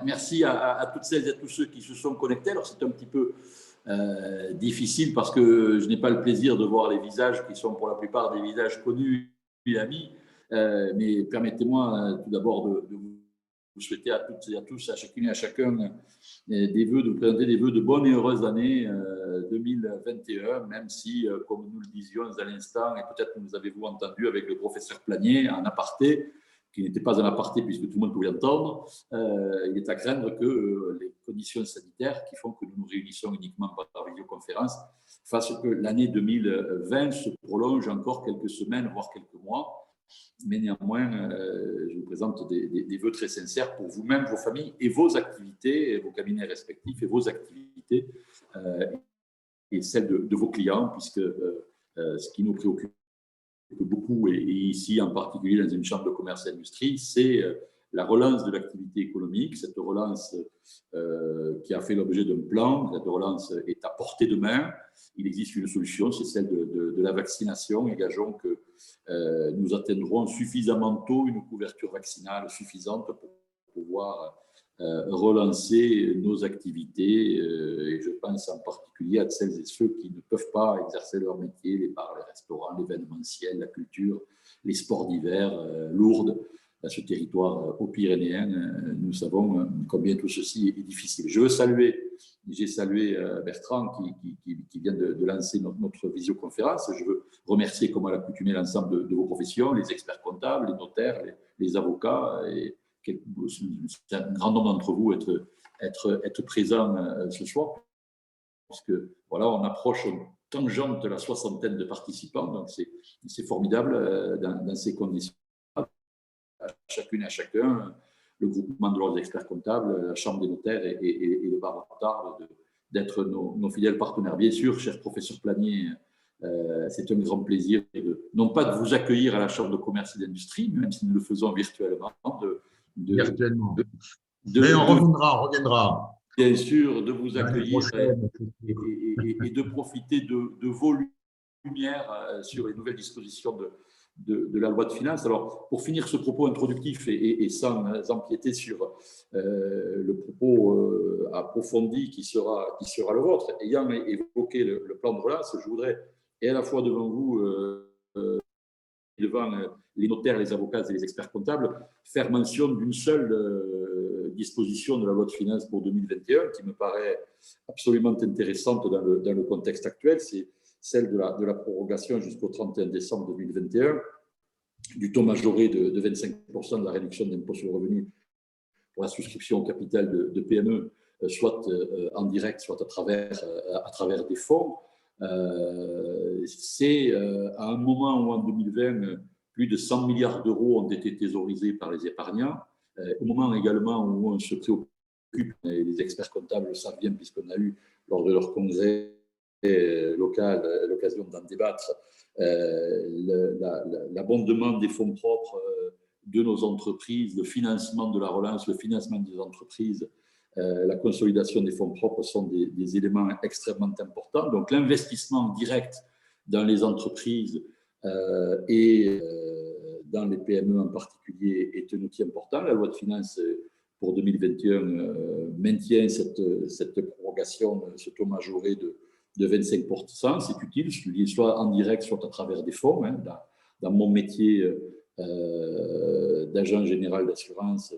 Merci à toutes celles et à tous ceux qui se sont connectés. Alors, c'est un petit peu difficile parce que je n'ai pas le plaisir de voir les visages qui sont pour la plupart des visages connus et amis. Mais permettez-moi tout d'abord de vous souhaiter à toutes et à tous, à chacune et à chacun, des vœux, de vous présenter des vœux de bonne et heureuse année 2021, même si, comme nous le disions à l'instant, et peut-être que nous avez-vous entendu avec le professeur Planier en aparté, qui n'était pas un aparté puisque tout le monde pouvait l'entendre, il est à craindre que les conditions sanitaires qui font que nous nous réunissons uniquement par vidéoconférence fassent que l'année 2020 se prolonge encore quelques semaines, voire quelques mois. Mais néanmoins, je vous présente des vœux très sincères pour vous-même, vos familles et vos activités, et vos cabinets respectifs et vos activités et celles de vos clients, puisque ce qui nous préoccupe beaucoup, et ici en particulier dans une chambre de commerce et d'industrie, c'est la relance de l'activité économique, cette relance qui a fait l'objet d'un plan. Cette relance est à portée de main. Il existe une solution, c'est celle de la vaccination, et gageons que nous atteindrons suffisamment tôt une couverture vaccinale suffisante pour pouvoir relancer nos activités, et je pense en particulier à celles et ceux qui ne peuvent pas exercer leur métier, les bars, les restaurants, l'événementiel, la culture, les sports d'hiver, Lourdes, à ce territoire haut-pyrénéen. Nous savons combien tout ceci est difficile. J'ai salué Bertrand qui vient de lancer notre visioconférence. Je veux remercier, comme à l'accoutumée, l'ensemble de vos professions, les experts comptables, les notaires, les avocats, et un grand nombre d'entre vous être présents ce soir, parce que voilà, on approche tangente de la soixantaine de participants, donc c'est formidable dans ces conditions. À chacune et à chacun, le groupement de l'ordre des experts comptables, la chambre des notaires et le bar Tarbes d'être nos fidèles partenaires. Bien sûr, cher professeur Planier, c'est un grand plaisir, non pas de vous accueillir à la chambre de commerce et d'industrie, même si nous le faisons virtuellement, virtuellement. Mais on reviendra. Bien sûr, de vous accueillir et de profiter de vos lumières sur les nouvelles dispositions de la loi de finances. Alors, pour finir ce propos introductif et sans empiéter sur le propos approfondi qui sera le vôtre, ayant évoqué le plan de relance, je voudrais, et à la fois devant vous, devant les notaires, les avocats et les experts comptables, faire mention d'une seule disposition de la loi de finances pour 2021 qui me paraît absolument intéressante dans le contexte actuel. C'est celle de la prorogation jusqu'au 31 décembre 2021 du taux majoré de 25% de la réduction d'impôt sur le revenu pour la souscription au capital de PME, soit en direct, soit à travers des fonds. C'est à un moment où en 2020, plus de 100 milliards d'euros ont été thésaurisés par les épargnants, au moment également où on se préoccupe, et les experts comptables le savent bien puisqu'on a eu lors de leur congrès local l'occasion d'en débattre, l'abondement des fonds propres de nos entreprises, le financement de la relance, le financement des entreprises, la consolidation des fonds propres sont des éléments extrêmement importants. Donc, l'investissement direct dans les entreprises et dans les PME en particulier est un outil important. La loi de finances pour 2021 maintient cette prorogation, ce taux majoré de 25%. C'est utile, soit en direct, soit à travers des fonds. Dans mon métier d'agent général d'assurance,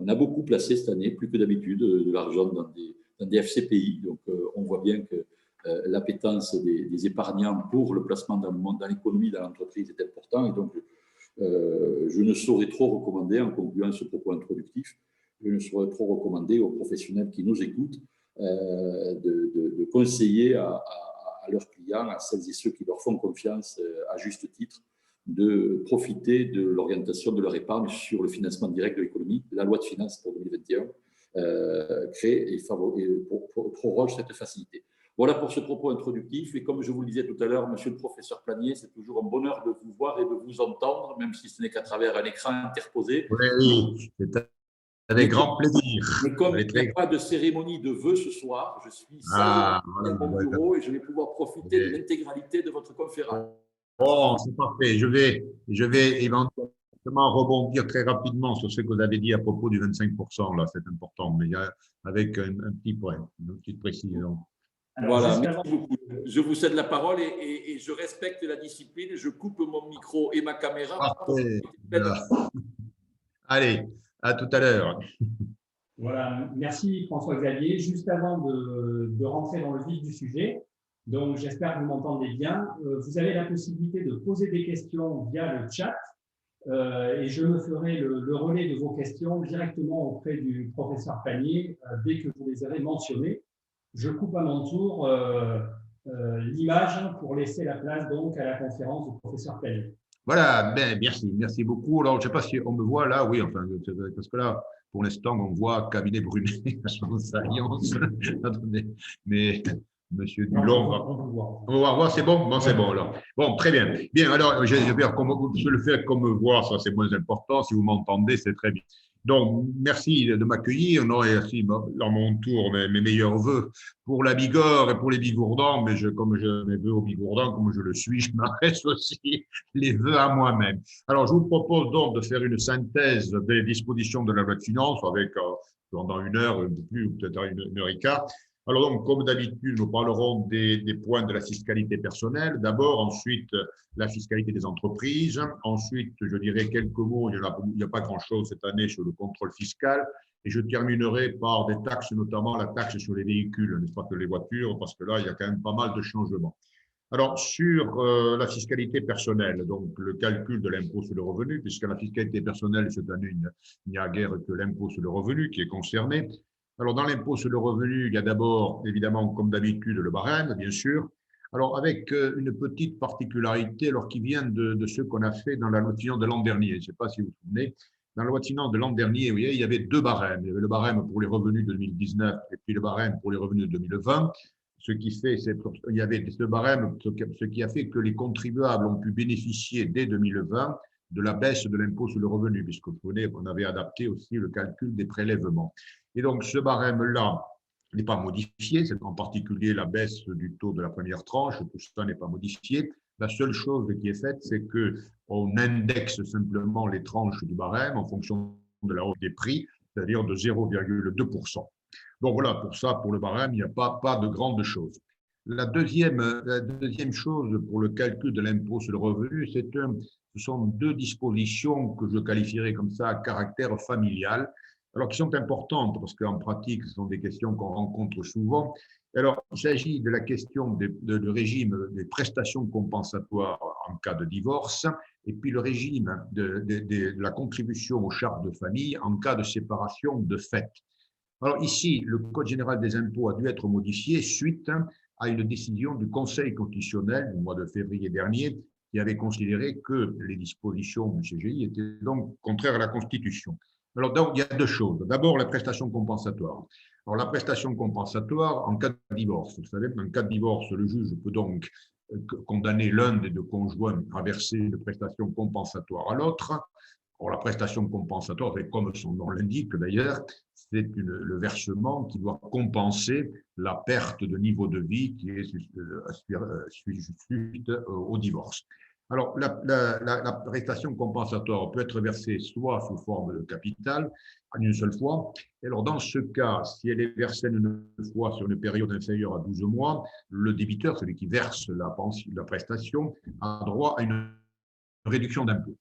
on a beaucoup placé cette année, plus que d'habitude, de l'argent dans des FCPI. Donc, on voit bien que l'appétence des épargnants pour le placement dans l'économie, dans l'entreprise est important. Et donc, je ne saurais trop recommander, en concluant ce propos introductif, je ne saurais trop recommander aux professionnels qui nous écoutent de conseiller à leurs clients, à celles et ceux qui leur font confiance à juste titre, de profiter de l'orientation de leur épargne sur le financement direct de l'économie. La loi de finances pour 2021 crée et proroge cette facilité. Voilà pour ce propos introductif. Et comme je vous le disais tout à l'heure, monsieur le professeur Planier, c'est toujours un bonheur de vous voir et de vous entendre, même si ce n'est qu'à travers un écran interposé. Oui, c'est avec grand plaisir. Mais comme il n'y a pas de cérémonie de vœux ce soir, je suis sagement dans mon bureau et je vais pouvoir profiter de l'intégralité de votre conférence. Bon, c'est parfait. Je vais éventuellement seulement rebondir très rapidement sur ce que vous avez dit à propos du 25%, là, c'est important, mais avec un petit point, une petite précision. Alors, voilà, merci beaucoup. Je vous cède la parole et je respecte la discipline. Je coupe mon micro et ma caméra. Parfait. Allez, à tout à l'heure. Voilà, merci François-Xavier. Juste avant de rentrer dans le vif du sujet, donc j'espère que vous m'entendez bien. Vous avez la possibilité de poser des questions via le chat et je me ferai le relais de vos questions directement auprès du professeur Panier dès que vous les avez mentionnées. Je coupe à mon tour l'image pour laisser la place donc à la conférence du professeur Panier. Voilà, ben, merci beaucoup. Alors, je ne sais pas si on me voit là, oui, enfin, parce que là, pour l'instant, on voit Cabinet Brunet, sa alliance. Mais Monsieur Dulon, on va voir, c'est bon? Bon, c'est bon alors. Bon, très bien. Bien, alors, je le faire comme voir, ça c'est moins important. Si vous m'entendez, c'est très bien. Donc, merci de m'accueillir. Non, et aussi, dans mon tour, mes meilleurs voeux pour la Bigorre et pour les Bigourdans. Mais comme je mes voeux aux Bigourdans, comme je le suis, je m'adresse aussi les voeux à moi-même. Alors, je vous propose donc de faire une synthèse des dispositions de la loi de finances avec, pendant une heure, un peu plus, peut-être une heure et quart. Alors donc, comme d'habitude, nous parlerons des points de la fiscalité personnelle. D'abord, ensuite, la fiscalité des entreprises. Ensuite, je dirai quelques mots, il n'y a pas grand-chose cette année sur le contrôle fiscal. Et je terminerai par des taxes, notamment la taxe sur les véhicules, n'est-ce pas que les voitures, parce que là, il y a quand même pas mal de changements. Alors, sur la fiscalité personnelle, donc le calcul de l'impôt sur le revenu, puisque la fiscalité personnelle, cette année, il n'y a guère que l'impôt sur le revenu qui est concerné. Alors, dans l'impôt sur le revenu, il y a d'abord, évidemment, comme d'habitude, le barème, bien sûr. Alors, avec une petite particularité, alors qui vient de ce qu'on a fait dans la loi de finances de l'an dernier. Je ne sais pas si vous vous souvenez. Dans la loi de finances de l'an dernier, vous voyez, il y avait deux barèmes. Il y avait le barème pour les revenus de 2019 et puis le barème pour les revenus de 2020. Ce qui fait, il y avait ce barème, ce qui a fait que les contribuables ont pu bénéficier dès 2020 de la baisse de l'impôt sur le revenu, puisque vous savez, on avait adapté aussi le calcul des prélèvements. Et donc, ce barème-là n'est pas modifié, c'est en particulier la baisse du taux de la première tranche, tout ça n'est pas modifié. La seule chose qui est faite, c'est qu'on indexe simplement les tranches du barème en fonction de la hausse des prix, c'est-à-dire de 0,2%. Donc voilà, pour ça, pour le barème, il n'y a pas de grandes choses. La deuxième chose pour le calcul de l'impôt sur le revenu, ce sont deux dispositions que je qualifierais comme ça à caractère familial, alors qui sont importantes parce qu'en pratique, ce sont des questions qu'on rencontre souvent. Alors, il s'agit de la question du régime des prestations compensatoires en cas de divorce et puis le régime de la contribution aux charges de famille en cas de séparation de fait. Alors ici, le Code général des impôts a dû être modifié suite à une décision du Conseil constitutionnel du mois de février dernier qui avait considéré que les dispositions du CGI étaient donc contraires à la Constitution. Alors donc, il y a deux choses. D'abord, la prestation compensatoire. Alors la prestation compensatoire en cas de divorce. Vous savez, en cas de divorce, le juge peut donc condamner l'un des deux conjoints à verser une prestation compensatoire à l'autre. Or, la prestation compensatoire, comme son nom l'indique d'ailleurs, c'est le versement qui doit compenser la perte de niveau de vie qui est suite au divorce. Alors, la prestation compensatoire peut être versée soit sous forme de capital, en une seule fois. Et alors, dans ce cas, si elle est versée une fois sur une période inférieure à 12 mois, le débiteur, celui qui verse la prestation, a droit à une réduction d'impôt.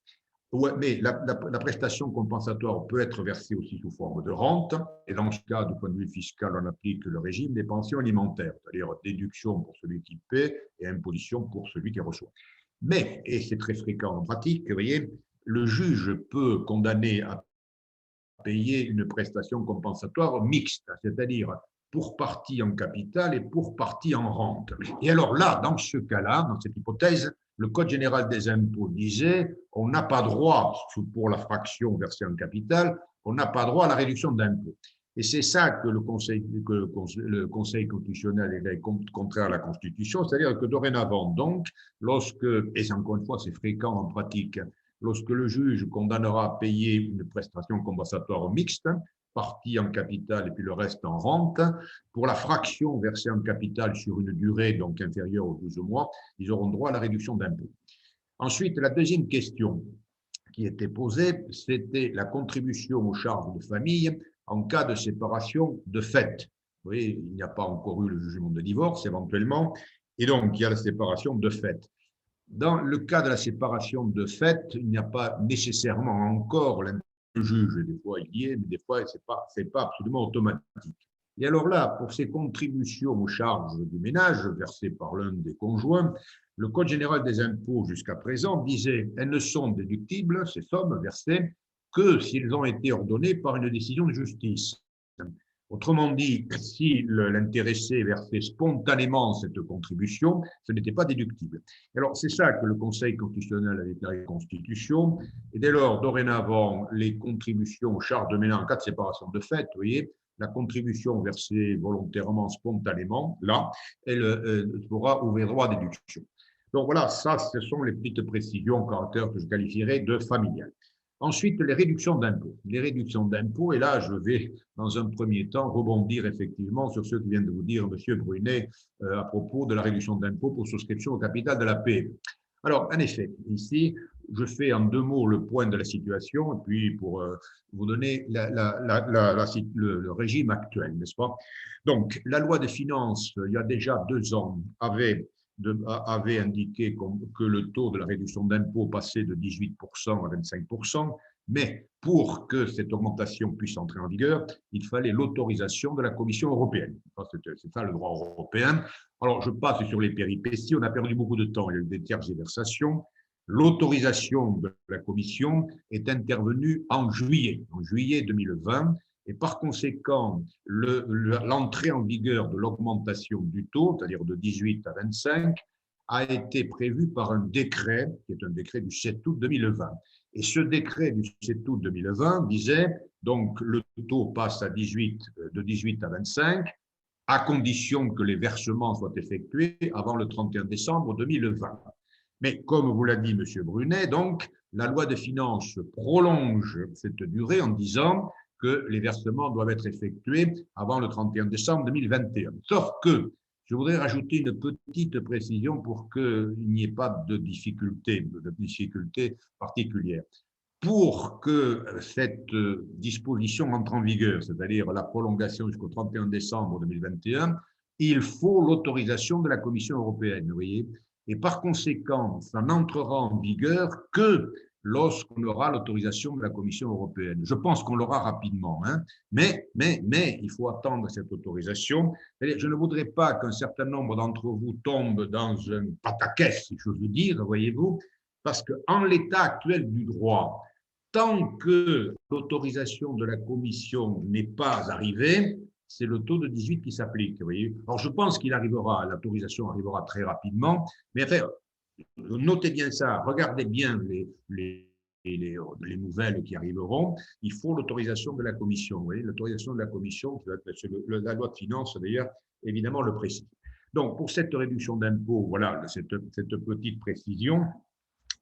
Ouais, mais la prestation compensatoire peut être versée aussi sous forme de rente. Et dans ce cas, du point de vue fiscal, on applique le régime des pensions alimentaires, c'est-à-dire déduction pour celui qui paie et imposition pour celui qui reçoit. Mais, et c'est très fréquent en pratique, vous voyez, le juge peut condamner à payer une prestation compensatoire mixte, c'est-à-dire pour partie en capital et pour partie en rente. Et alors là, dans ce cas-là, dans cette hypothèse, le Code général des impôts disait on n'a pas droit, pour la fraction versée en capital, on n'a pas droit à la réduction d'impôt. Et c'est ça que le Conseil constitutionnel est contraire à la Constitution, c'est-à-dire que dorénavant, donc, et encore une fois, c'est fréquent en pratique, lorsque le juge condamnera à payer une prestation compensatoire mixte, partie en capital et puis le reste en rente, pour la fraction versée en capital sur une durée donc inférieure aux 12 mois, ils auront droit à la réduction d'impôt. Ensuite, la deuxième question, qui était posée, c'était la contribution aux charges de famille en cas de séparation de fait. Vous voyez, il n'y a pas encore eu le jugement de divorce éventuellement, et donc il y a la séparation de fait. Dans le cas de la séparation de fait, il n'y a pas nécessairement encore le juge. Des fois, il y est, mais des fois, ce n'est pas absolument automatique. Et alors là, pour ces contributions aux charges du ménage versées par l'un des conjoints, le Code général des impôts jusqu'à présent disait qu'elles ne sont déductibles, ces sommes versées, que s'ils ont été ordonnés par une décision de justice. Autrement dit, si l'intéressé versait spontanément cette contribution, ce n'était pas déductible. Alors, c'est ça que le Conseil constitutionnel a déclaré Constitution. Et dès lors, dorénavant, les contributions aux charges de ménage en cas de séparation de fait, vous voyez, la contribution versée volontairement, spontanément, là, elle pourra ouvrir droit à déduction. Donc voilà, ça, ce sont les petites précisions caractère que je qualifierais de familiales. Ensuite, les réductions d'impôts. Les réductions d'impôts, et là, je vais, dans un premier temps, rebondir effectivement sur ce que vient de vous dire M. Brunet à propos de la réduction d'impôts pour souscription au capital de la PME. Alors, en effet, ici, je fais en 2 mots le point de la situation, et puis pour vous donner le régime actuel, n'est-ce pas? Donc, la loi des finances, il y a déjà 2 ans, avait indiqué que le taux de la réduction d'impôt passait de 18% à 25%, mais pour que cette augmentation puisse entrer en vigueur, il fallait l'autorisation de la Commission européenne. C'est ça le droit européen. Alors, je passe sur les péripéties, on a perdu beaucoup de temps, il y a eu des tergiversations. L'autorisation de la Commission est intervenue en juillet 2020, et par conséquent, l'entrée en vigueur de l'augmentation du taux, c'est-à-dire de 18 à 25, a été prévue par un décret, qui est un décret du 7 août 2020. Et ce décret du 7 août 2020 disait, donc le taux passe de 18 à 25, à condition que les versements soient effectués avant le 31 décembre 2020. Mais comme vous l'a dit M. Brunet, donc, la loi de finances prolonge cette durée en disant que les versements doivent être effectués avant le 31 décembre 2021. Sauf que, je voudrais rajouter une petite précision pour qu'il n'y ait pas de difficulté particulière. Pour que cette disposition entre en vigueur, c'est-à-dire la prolongation jusqu'au 31 décembre 2021, il faut l'autorisation de la Commission européenne, vous voyez. Et par conséquent, ça n'entrera en vigueur que lorsqu'on aura l'autorisation de la Commission européenne. Je pense qu'on l'aura rapidement, hein, mais il faut attendre cette autorisation. Je ne voudrais pas qu'un certain nombre d'entre vous tombent dans un pataquès, si j'ose dire, voyez-vous, parce qu'en l'état actuel du droit, tant que l'autorisation de la Commission n'est pas arrivée, c'est le taux de 18 qui s'applique. Alors, je pense qu'il arrivera, l'autorisation arrivera très rapidement, mais enfin, notez bien ça, regardez bien les nouvelles qui arriveront. Il faut l'autorisation de la Commission. L'autorisation de la Commission, la loi de finances, d'ailleurs, évidemment, le précise. Donc, pour cette réduction d'impôt, voilà cette petite précision.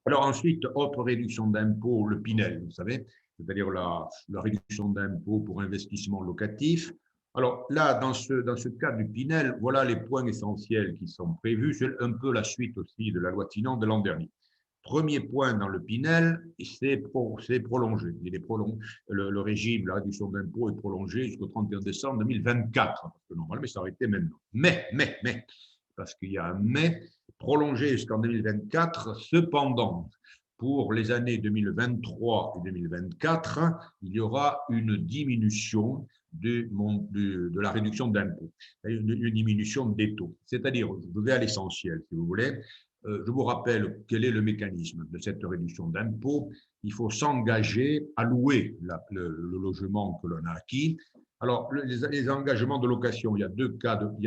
Alors ensuite, autre réduction d'impôt, le Pinel, vous savez, c'est-à-dire la réduction d'impôt pour investissement locatif. Alors là, dans ce cas du Pinel, voilà les points essentiels qui sont prévus. C'est un peu la suite aussi de la loi de finances de l'an dernier. Premier point dans le Pinel, c'est prolongé. Le régime, la réduction d'impôt est prolongé jusqu'au 31 décembre 2024, parce que normalement, ça aurait été maintenant. Mais, parce qu'il y a un mais, prolongé jusqu'en 2024, cependant, pour les années 2023 et 2024, il y aura une diminution de la réduction d'impôt, une diminution des taux. C'est-à-dire, je vais à l'essentiel, si vous voulez. Je vous rappelle quel est le mécanisme de cette réduction d'impôt. Il faut s'engager à louer le logement que l'on a acquis. Alors, les engagements de location, il y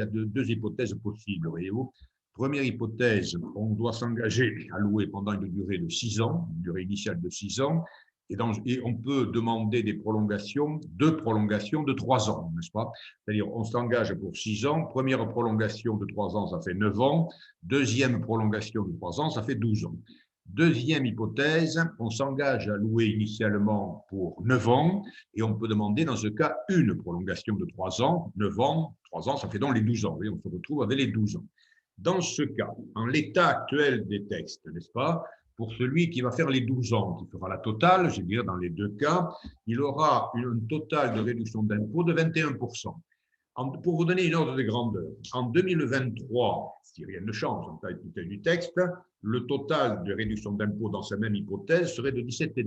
a deux hypothèses possibles, voyez-vous. Première hypothèse, on doit s'engager à louer pendant une durée de 6 ans, une durée initiale de 6 ans, et on peut demander deux prolongations de 3 ans, n'est-ce pas? C'est-à-dire, on s'engage pour 6 ans, première prolongation de 3 ans, ça fait 9 ans, deuxième prolongation de 3 ans, ça fait 12 ans. Deuxième hypothèse, on s'engage à louer initialement pour 9 ans, et on peut demander dans ce cas une prolongation de 3 ans, 9 ans, 3 ans, ça fait donc les 12 ans, et on se retrouve avec les 12 ans. Dans ce cas, en l'état actuel des textes, n'est-ce pas, pour celui qui va faire les 12 ans, qui fera la totale, je dirais dans les deux cas, il aura un total de réduction d'impôt de 21%. Pour vous donner une ordre de grandeur, en 2023, si rien ne change en taille du texte, le total de réduction d'impôt dans cette même hypothèse serait de 17,5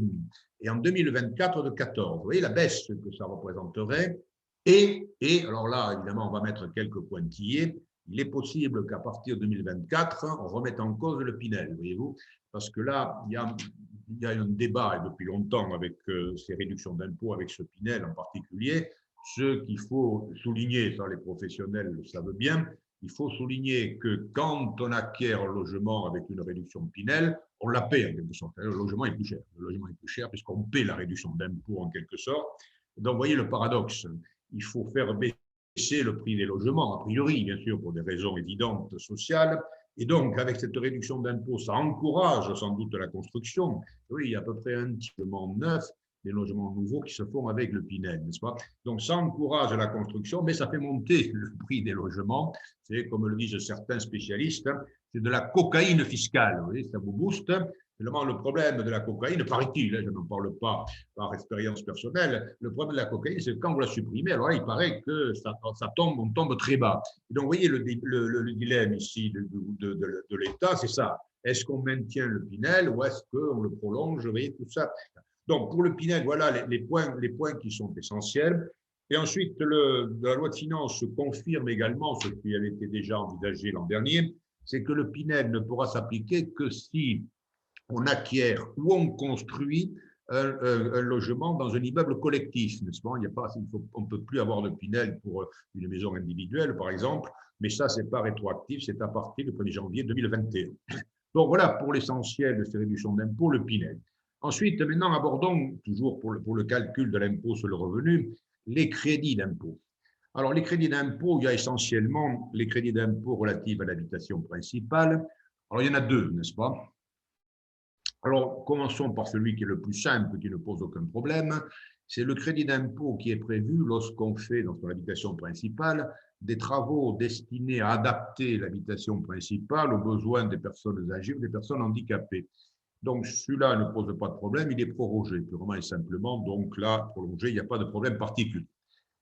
et en 2024 de 14. Vous voyez la baisse que ça représenterait. Et alors là, évidemment, on va mettre quelques pointillés. Il est possible qu'à partir de 2024, on remette en cause le Pinel, voyez-vous, parce que là, il y a un débat depuis longtemps avec ces réductions d'impôt, avec ce Pinel en particulier. Ce qu'il faut souligner, ça les professionnels le savent bien, il faut souligner que quand on acquiert un logement avec une réduction Pinel, on la paie en quelque sorte. Le logement est plus cher. Le logement est plus cher puisqu'on paie la réduction d'impôt en quelque sorte. Donc, vous voyez le paradoxe. Il faut faire baisser le prix des logements, a priori, bien sûr, pour des raisons évidentes sociales. Et donc, avec cette réduction d'impôt, ça encourage sans doute la construction. Oui, il y a à peu près un logement neuf, des logements nouveaux qui se font avec le Pinel, n'est-ce pas? Donc, ça encourage la construction, mais ça fait monter le prix des logements. C'est, comme le disent certains spécialistes, c'est de la cocaïne fiscale. Vous voyez, ça vous booste. Seulement, le problème de la cocaïne, paraît-il, je n'en parle pas par expérience personnelle, le problème de la cocaïne, c'est que quand vous la supprimez, alors là, il paraît que ça tombe, on tombe très bas. Et donc, vous voyez, le dilemme ici de l'État, c'est ça. Est-ce qu'on maintient le Pinel ou est-ce qu'on le prolonge? Vous voyez, tout ça. Donc, pour le Pinel, voilà les points qui sont essentiels. Et ensuite, la loi de finances confirme également ce qui avait été déjà envisagé l'an dernier, c'est que le Pinel ne pourra s'appliquer que si on acquiert ou on construit un logement dans un immeuble collectif, n'est-ce pas? On ne peut plus avoir de Pinel pour une maison individuelle, par exemple, mais ça, ce n'est pas rétroactif, c'est à partir du 1er janvier 2021. Donc, voilà pour l'essentiel de ces réductions d'impôts, le Pinel. Ensuite, maintenant, abordons, toujours pour le calcul de l'impôt sur le revenu, les crédits d'impôt. Alors, les crédits d'impôt, il y a essentiellement les crédits d'impôt relatifs à l'habitation principale. Alors, il y en a deux, n'est-ce pas? Alors, commençons par celui qui est le plus simple, qui ne pose aucun problème. C'est le crédit d'impôt qui est prévu lorsqu'on fait dans son habitation principale des travaux destinés à adapter l'habitation principale aux besoins des personnes âgées ou des personnes handicapées. Donc, celui-là ne pose pas de problème, il est prorogé purement et simplement. Donc là, prolongé, il n'y a pas de problème particulier.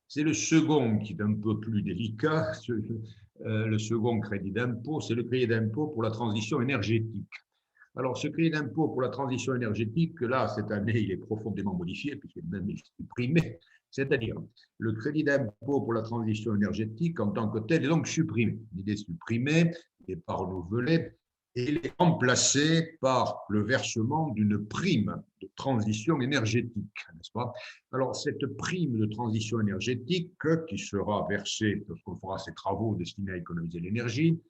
C'est le second qui est un peu plus délicat. Le second crédit d'impôt, c'est le crédit d'impôt pour la transition énergétique. Alors, ce crédit d'impôt pour la transition énergétique, là, cette année, il est profondément modifié, puisqu'il est même supprimé. C'est-à-dire, le crédit d'impôt pour la transition énergétique, en tant que tel, est donc supprimé. Il est supprimé, il n'est pas renouvelé, et il est remplacé par le versement d'une prime de transition énergétique, n'est-ce pas? Alors, cette prime de transition énergétique qui sera versée lorsqu'on fera ces travaux destinés à économiser l'énergie,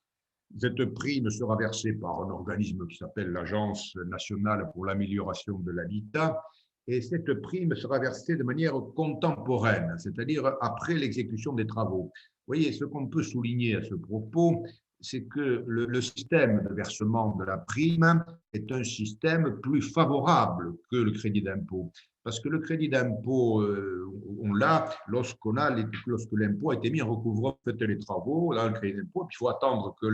cette prime sera versée par un organisme qui s'appelle l'Agence nationale pour l'amélioration de l'habitat, et cette prime sera versée de manière contemporaine, c'est-à-dire après l'exécution des travaux. Vous voyez, ce qu'on peut souligner à ce propos, c'est que le système de versement de la prime est un système plus favorable que le crédit d'impôt. Parce que le crédit d'impôt, on l'a lorsque l'impôt a été mis en recouvrement, faites les travaux, là, le crédit d'impôt, puis il faut attendre que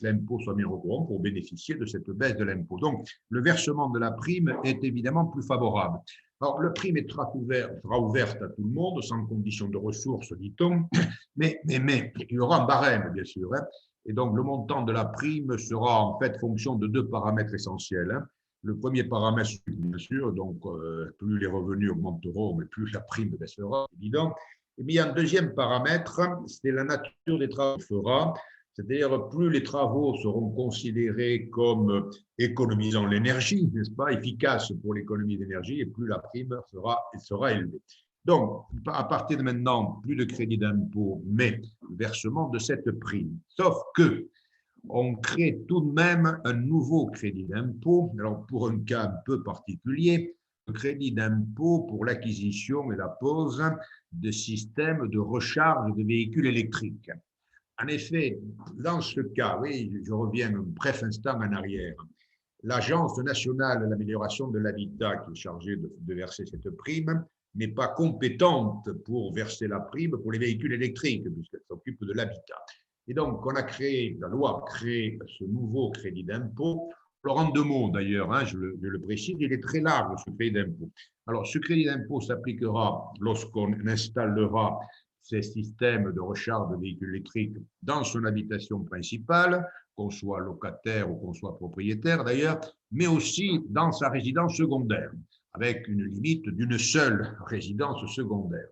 l'impôt soit mis en recouvrement pour bénéficier de cette baisse de l'impôt. Donc, le versement de la prime est évidemment plus favorable. Alors, la prime sera ouverte à tout le monde, sans condition de ressources, dit-on, mais il y aura un barème, bien sûr. Hein. Et donc, le montant de la prime sera en fait fonction de deux paramètres essentiels. Hein. Le premier paramètre, bien sûr, donc plus les revenus augmenteront, mais plus la prime baissera, évident. Et bien, il y a un deuxième paramètre, c'est la nature des travaux qu'il fera. C'est-à-dire, plus les travaux seront considérés comme économisant l'énergie, n'est-ce pas, efficaces pour l'économie d'énergie, et plus la prime sera élevée. Donc, à partir de maintenant, plus de crédit d'impôt, mais versement de cette prime. Sauf que on crée tout de même un nouveau crédit d'impôt, alors pour un cas un peu particulier, le crédit d'impôt pour l'acquisition et la pose de systèmes de recharge de véhicules électriques. En effet, dans ce cas, oui, je reviens un bref instant en arrière, l'Agence nationale de l'amélioration de l'habitat qui est chargée de verser cette prime n'est pas compétente pour verser la prime pour les véhicules électriques, puisqu'elle s'occupe de l'habitat. Et donc, la loi a créé ce nouveau crédit d'impôt Alors, en deux mots d'ailleurs, hein, je le précise, il est très large ce crédit d'impôt. Alors, ce crédit d'impôt s'appliquera lorsqu'on installera ces systèmes de recharge de véhicules électriques dans son habitation principale, qu'on soit locataire ou qu'on soit propriétaire d'ailleurs, mais aussi dans sa résidence secondaire, avec une limite d'une seule résidence secondaire.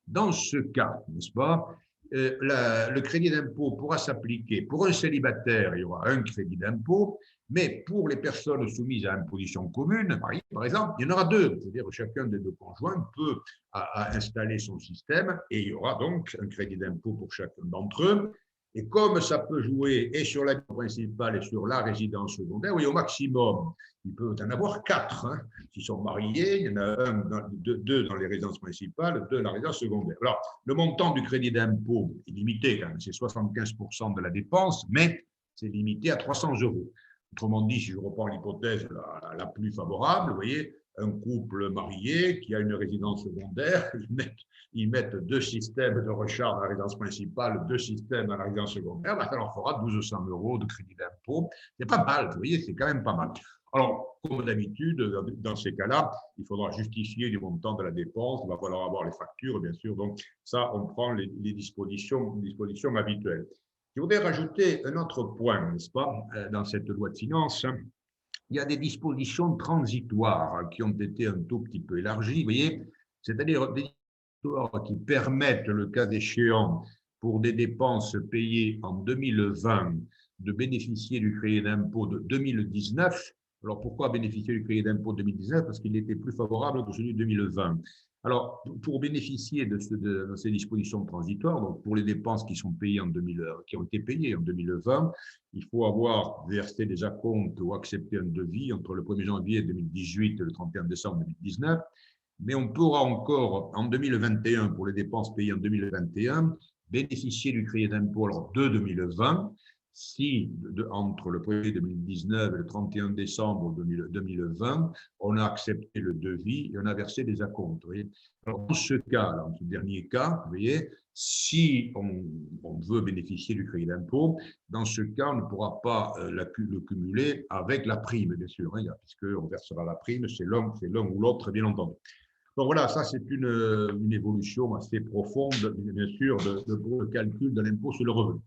Dans ce cas, n'est-ce pas, le crédit d'impôt pourra s'appliquer. Pour un célibataire, il y aura un crédit d'impôt, mais pour les personnes soumises à imposition commune, par exemple, il y en aura deux. C'est-à-dire que chacun des deux conjoints peut installer son système et il y aura donc un crédit d'impôt pour chacun d'entre eux. Et comme ça peut jouer et sur la principale et sur la résidence secondaire, oui, au maximum, il peut en avoir quatre. Hein. S'ils sont mariés, il y en a deux dans les résidences principales, deux dans la résidence secondaire. Alors, le montant du crédit d'impôt est limité, quand même, c'est 75% de la dépense, mais c'est limité à 300 €. Autrement dit, si je reprends l'hypothèse la plus favorable, vous voyez, un couple marié qui a une résidence secondaire, ils mettent deux systèmes de recharge à la résidence principale, deux systèmes à la résidence secondaire, ça leur fera 1 200 € de crédit d'impôt. C'est pas mal, vous voyez, c'est quand même pas mal. Alors, comme d'habitude, dans ces cas-là, il faudra justifier du montant de la dépense, il va falloir avoir les factures, bien sûr. Donc, ça, on prend les dispositions habituelles. Je voudrais rajouter un autre point, n'est-ce pas, dans cette loi de finances. Il y a des dispositions transitoires qui ont été un tout petit peu élargies, vous voyez, c'est-à-dire des dispositions qui permettent, le cas échéant, pour des dépenses payées en 2020, de bénéficier du crédit d'impôt de 2019. Alors, pourquoi bénéficier du crédit d'impôt de 2019? Parce qu'il était plus favorable que celui de 2020. Alors, pour bénéficier de ces dispositions transitoires, donc pour les dépenses qui sont payées qui ont été payées en 2020, il faut avoir versé des acomptes ou accepté un devis entre le 1er janvier 2018 et le 31 décembre 2019. Mais on pourra encore, en 2021, pour les dépenses payées en 2021, bénéficier du crédit d'impôt de 2020 si, entre le 1er 2019 et le 31 décembre 2020, on a accepté le devis et on a versé des acomptes. Alors, dans ce cas, dans ce dernier cas, vous voyez, si on veut bénéficier du crédit d'impôt, dans ce cas, on ne pourra pas le cumuler avec la prime, bien sûr, puisqu'on versera la prime, c'est l'un ou l'autre, bien entendu. Donc voilà, ça c'est une évolution assez profonde, bien sûr, pour le calcul de l'impôt sur le revenu.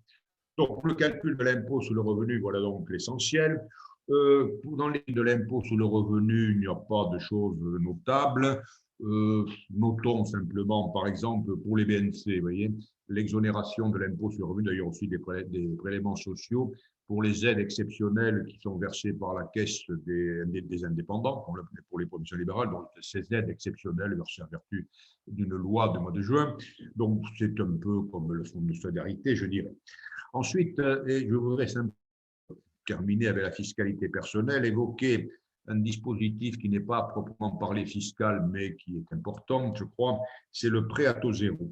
Donc, pour le calcul de l'impôt sur le revenu, voilà donc l'essentiel. Dans les de l'impôt sur le revenu, il n'y a pas de choses notables. Notons simplement, par exemple, pour les BNC, vous voyez, l'exonération de l'impôt sur le revenu, d'ailleurs aussi des prélèvements sociaux pour les aides exceptionnelles qui sont versées par la caisse des indépendants, pour les professions libérales, donc ces aides exceptionnelles versées en vertu d'une loi du mois de juin. Donc, c'est un peu comme le fonds de solidarité, je dirais. Ensuite, je voudrais simplement terminer avec la fiscalité personnelle, évoquer un dispositif qui n'est pas proprement parlé fiscal, mais qui est important, je crois, c'est le prêt à taux zéro.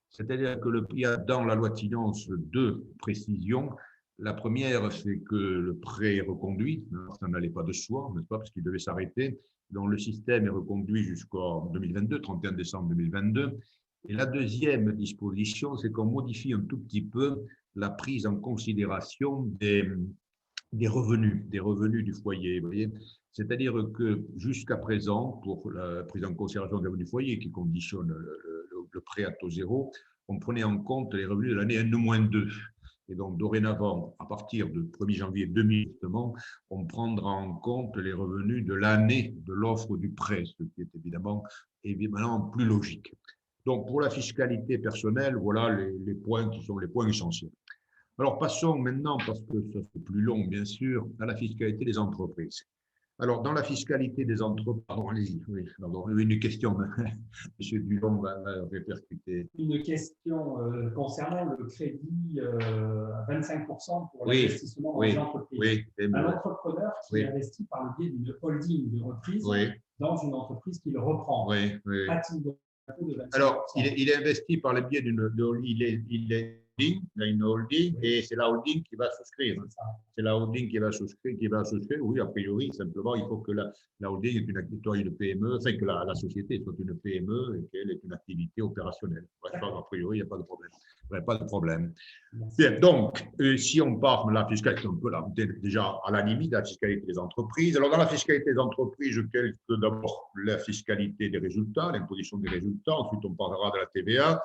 C'est-à-dire qu'il y a dans la loi de finances deux précisions. La première, c'est que le prêt est reconduit, ça n'allait pas de soi, n'est-ce pas, parce qu'il devait s'arrêter. Donc le système est reconduit jusqu'en 2022, 31 décembre 2022. Et la deuxième disposition, c'est qu'on modifie un tout petit peu la prise en considération des revenus du foyer. Vous voyez, c'est-à-dire que jusqu'à présent, pour la prise en considération des revenus du foyer qui conditionne le prêt à taux zéro, on prenait en compte les revenus de l'année N-2. Et donc, dorénavant, à partir du 1er janvier 2000, justement, on prendra en compte les revenus de l'année de l'offre du prêt, ce qui est évidemment plus logique. Donc, pour la fiscalité personnelle, voilà les points qui sont les points essentiels. Alors, passons maintenant, parce que ça c'est plus long, bien sûr, à la fiscalité des entreprises. Alors, dans la fiscalité des entreprises, pardon, allez-y, oui, pardon, une question, M. Dulong va répercuter. Une question concernant le crédit à 25% pour l'investissement dans les entreprises. Un entrepreneur qui investit par le biais d'une holding de reprise dans une entreprise qu'il reprend. A-t-il donc un taux de 25%? Alors, il est investi par le biais d'une. Il est il y a une holding et c'est la holding qui va souscrire. C'est la holding qui va souscrire. Oui, a priori, simplement, il faut que la holding est une PME, enfin que la société soit une PME et qu'elle ait une activité opérationnelle. Bref, a priori, il n'y a pas de problème. Pas de problème. Bien, donc, si on part de la fiscalité, on peut là, déjà à la limite de la fiscalité des entreprises. Alors, dans la fiscalité des entreprises, je calque d'abord la fiscalité des résultats, l'imposition des résultats. Ensuite, on parlera de la TVA.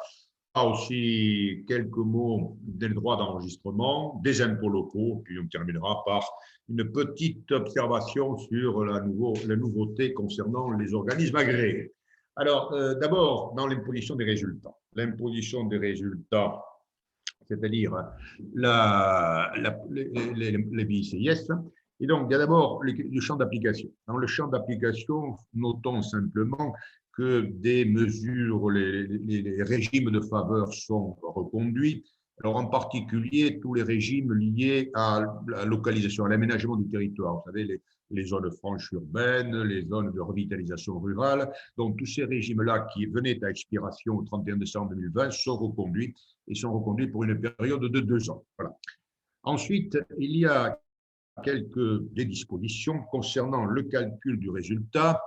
Aussi quelques mots des droits d'enregistrement, des impôts locaux, puis on terminera par une petite observation sur la nouveauté concernant les organismes agréés. Alors, d'abord, dans l'imposition des résultats. L'imposition des résultats, c'est-à-dire les BICIS. Et donc, il y a d'abord le champ d'application. Dans le champ d'application, notons simplement que des mesures, les régimes de faveur sont reconduits. Alors, en particulier, tous les régimes liés à la localisation, à l'aménagement du territoire. Vous savez, les zones franches urbaines, les zones de revitalisation rurale. Donc, tous ces régimes-là qui venaient à expiration au 31 décembre 2020 sont reconduits et sont reconduits pour une période de 2 ans. Voilà. Ensuite, il y a des dispositions concernant le calcul du résultat.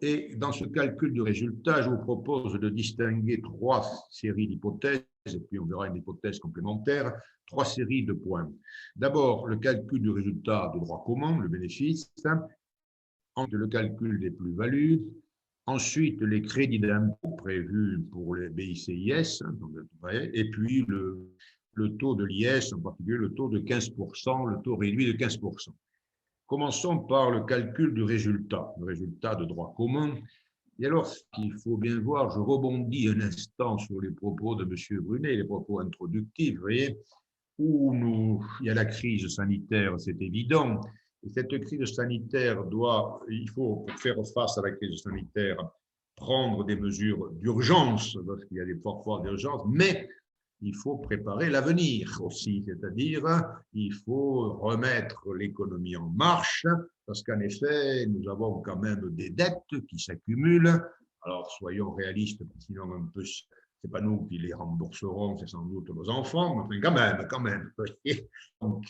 Et dans ce calcul du résultat, je vous propose de distinguer 3 séries d'hypothèses, et puis on verra une hypothèse complémentaire, 3 séries de points. D'abord, le calcul du résultat de droit commun, le bénéfice, ensuite le calcul des plus-values, ensuite les crédits d'impôt prévus pour les BICIS, et puis le taux de l'IS, en particulier le taux de 15%, le taux réduit de 15%. Commençons par le calcul du résultat, le résultat de droit commun. Et alors, ce qu'il faut bien voir, je rebondis un instant sur les propos de M. Brunet, les propos introductifs, vous voyez, où il y a la crise sanitaire, c'est évident. Et cette crise sanitaire il faut, pour faire face à la crise sanitaire, prendre des mesures d'urgence, parce qu'il y a des fois d'urgence, mais il faut préparer l'avenir aussi, c'est-à-dire il faut remettre l'économie en marche, parce qu'en effet, nous avons quand même des dettes qui s'accumulent. Alors, soyons réalistes, sinon un peu, c'est pas nous qui les rembourserons, c'est sans doute nos enfants, mais quand même. Donc,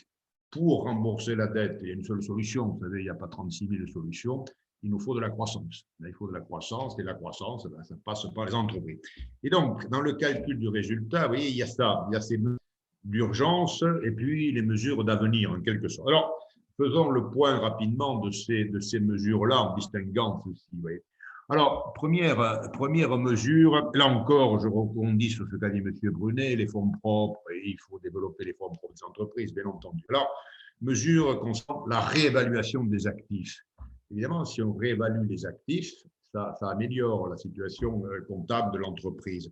pour rembourser la dette, il y a une seule solution, vous savez, il n'y a pas 36 000 solutions. Il nous faut de la croissance. Il faut de la croissance, et la croissance, ça passe par les entreprises. Et donc, dans le calcul du résultat, vous voyez, il y a ça, il y a ces mesures d'urgence et puis les mesures d'avenir, en quelque sorte. Alors, faisons le point rapidement de ces mesures-là en distinguant ceci. Vous voyez. Alors, première mesure, là encore, je rebondis sur ce qu'a dit M. Brunet, les fonds propres, et il faut développer les fonds propres des entreprises, bien entendu. Alors, mesure concernant la réévaluation des actifs. Évidemment, si on réévalue les actifs, ça améliore la situation comptable de l'entreprise.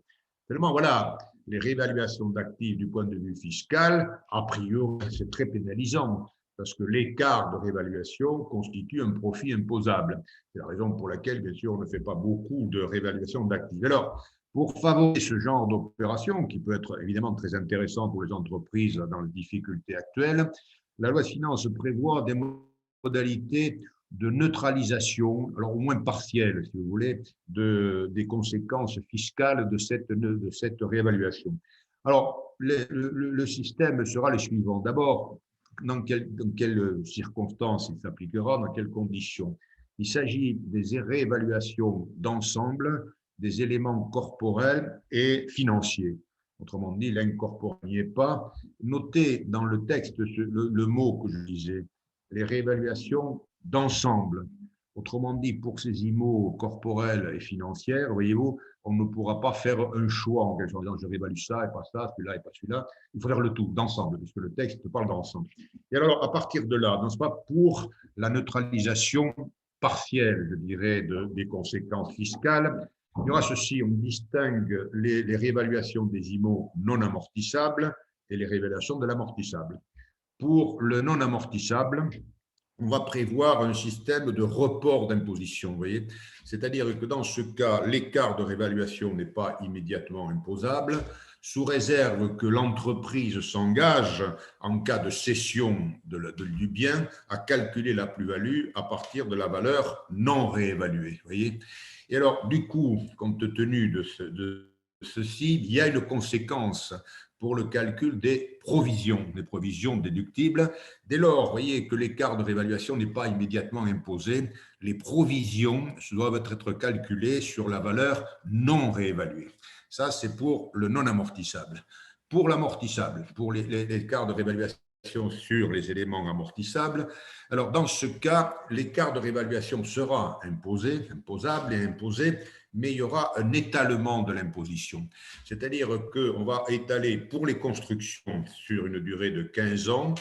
Tellement, voilà, les réévaluations d'actifs du point de vue fiscal, a priori, c'est très pénalisant parce que l'écart de réévaluation constitue un profit imposable. C'est la raison pour laquelle, bien sûr, on ne fait pas beaucoup de réévaluation d'actifs. Alors, pour favoriser ce genre d'opération, qui peut être évidemment très intéressant pour les entreprises dans les difficultés actuelles, la loi de finances prévoit des modalités de neutralisation, alors au moins partielle, si vous voulez, des conséquences fiscales de cette réévaluation. Alors, le système sera le suivant. D'abord, dans quelles circonstances il s'appliquera, dans quelles conditions. Il s'agit des réévaluations d'ensemble des éléments corporels et financiers. Autrement dit, l'incorporel n'y est pas. Notez dans le texte le mot que je disais, les réévaluations d'ensemble. Autrement dit, pour ces IMO corporels et financières, voyez-vous, on ne pourra pas faire un choix en quelque sorte. Je réévalue ça et pas ça, celui-là et pas celui-là. Il faut faire le tout, d'ensemble, puisque le texte parle d'ensemble. Et alors, à partir de là, n'est-ce pas, pour la neutralisation partielle, je dirais, des conséquences fiscales, il y aura ceci, on distingue les réévaluations des IMO non amortissables et les réévaluations de l'amortissable. Pour le non amortissable, on va prévoir un système de report d'imposition, vous voyez. C'est-à-dire que dans ce cas, l'écart de réévaluation n'est pas immédiatement imposable, sous réserve que l'entreprise s'engage, en cas de cession du bien, à calculer la plus-value à partir de la valeur non réévaluée, vous voyez. Et alors, du coup, compte tenu de ceci, il y a une conséquence pour le calcul des provisions déductibles. Dès lors, vous voyez que l'écart de réévaluation n'est pas immédiatement imposé. Les provisions doivent être calculées sur la valeur non réévaluée. Ça, c'est pour le non amortissable. Pour l'amortissable, pour l'écart de réévaluation sur les éléments amortissables, alors dans ce cas, l'écart de réévaluation sera imposable et imposé, mais il y aura un étalement de l'imposition. C'est-à-dire qu'on va étaler pour les constructions sur une durée de 15 ans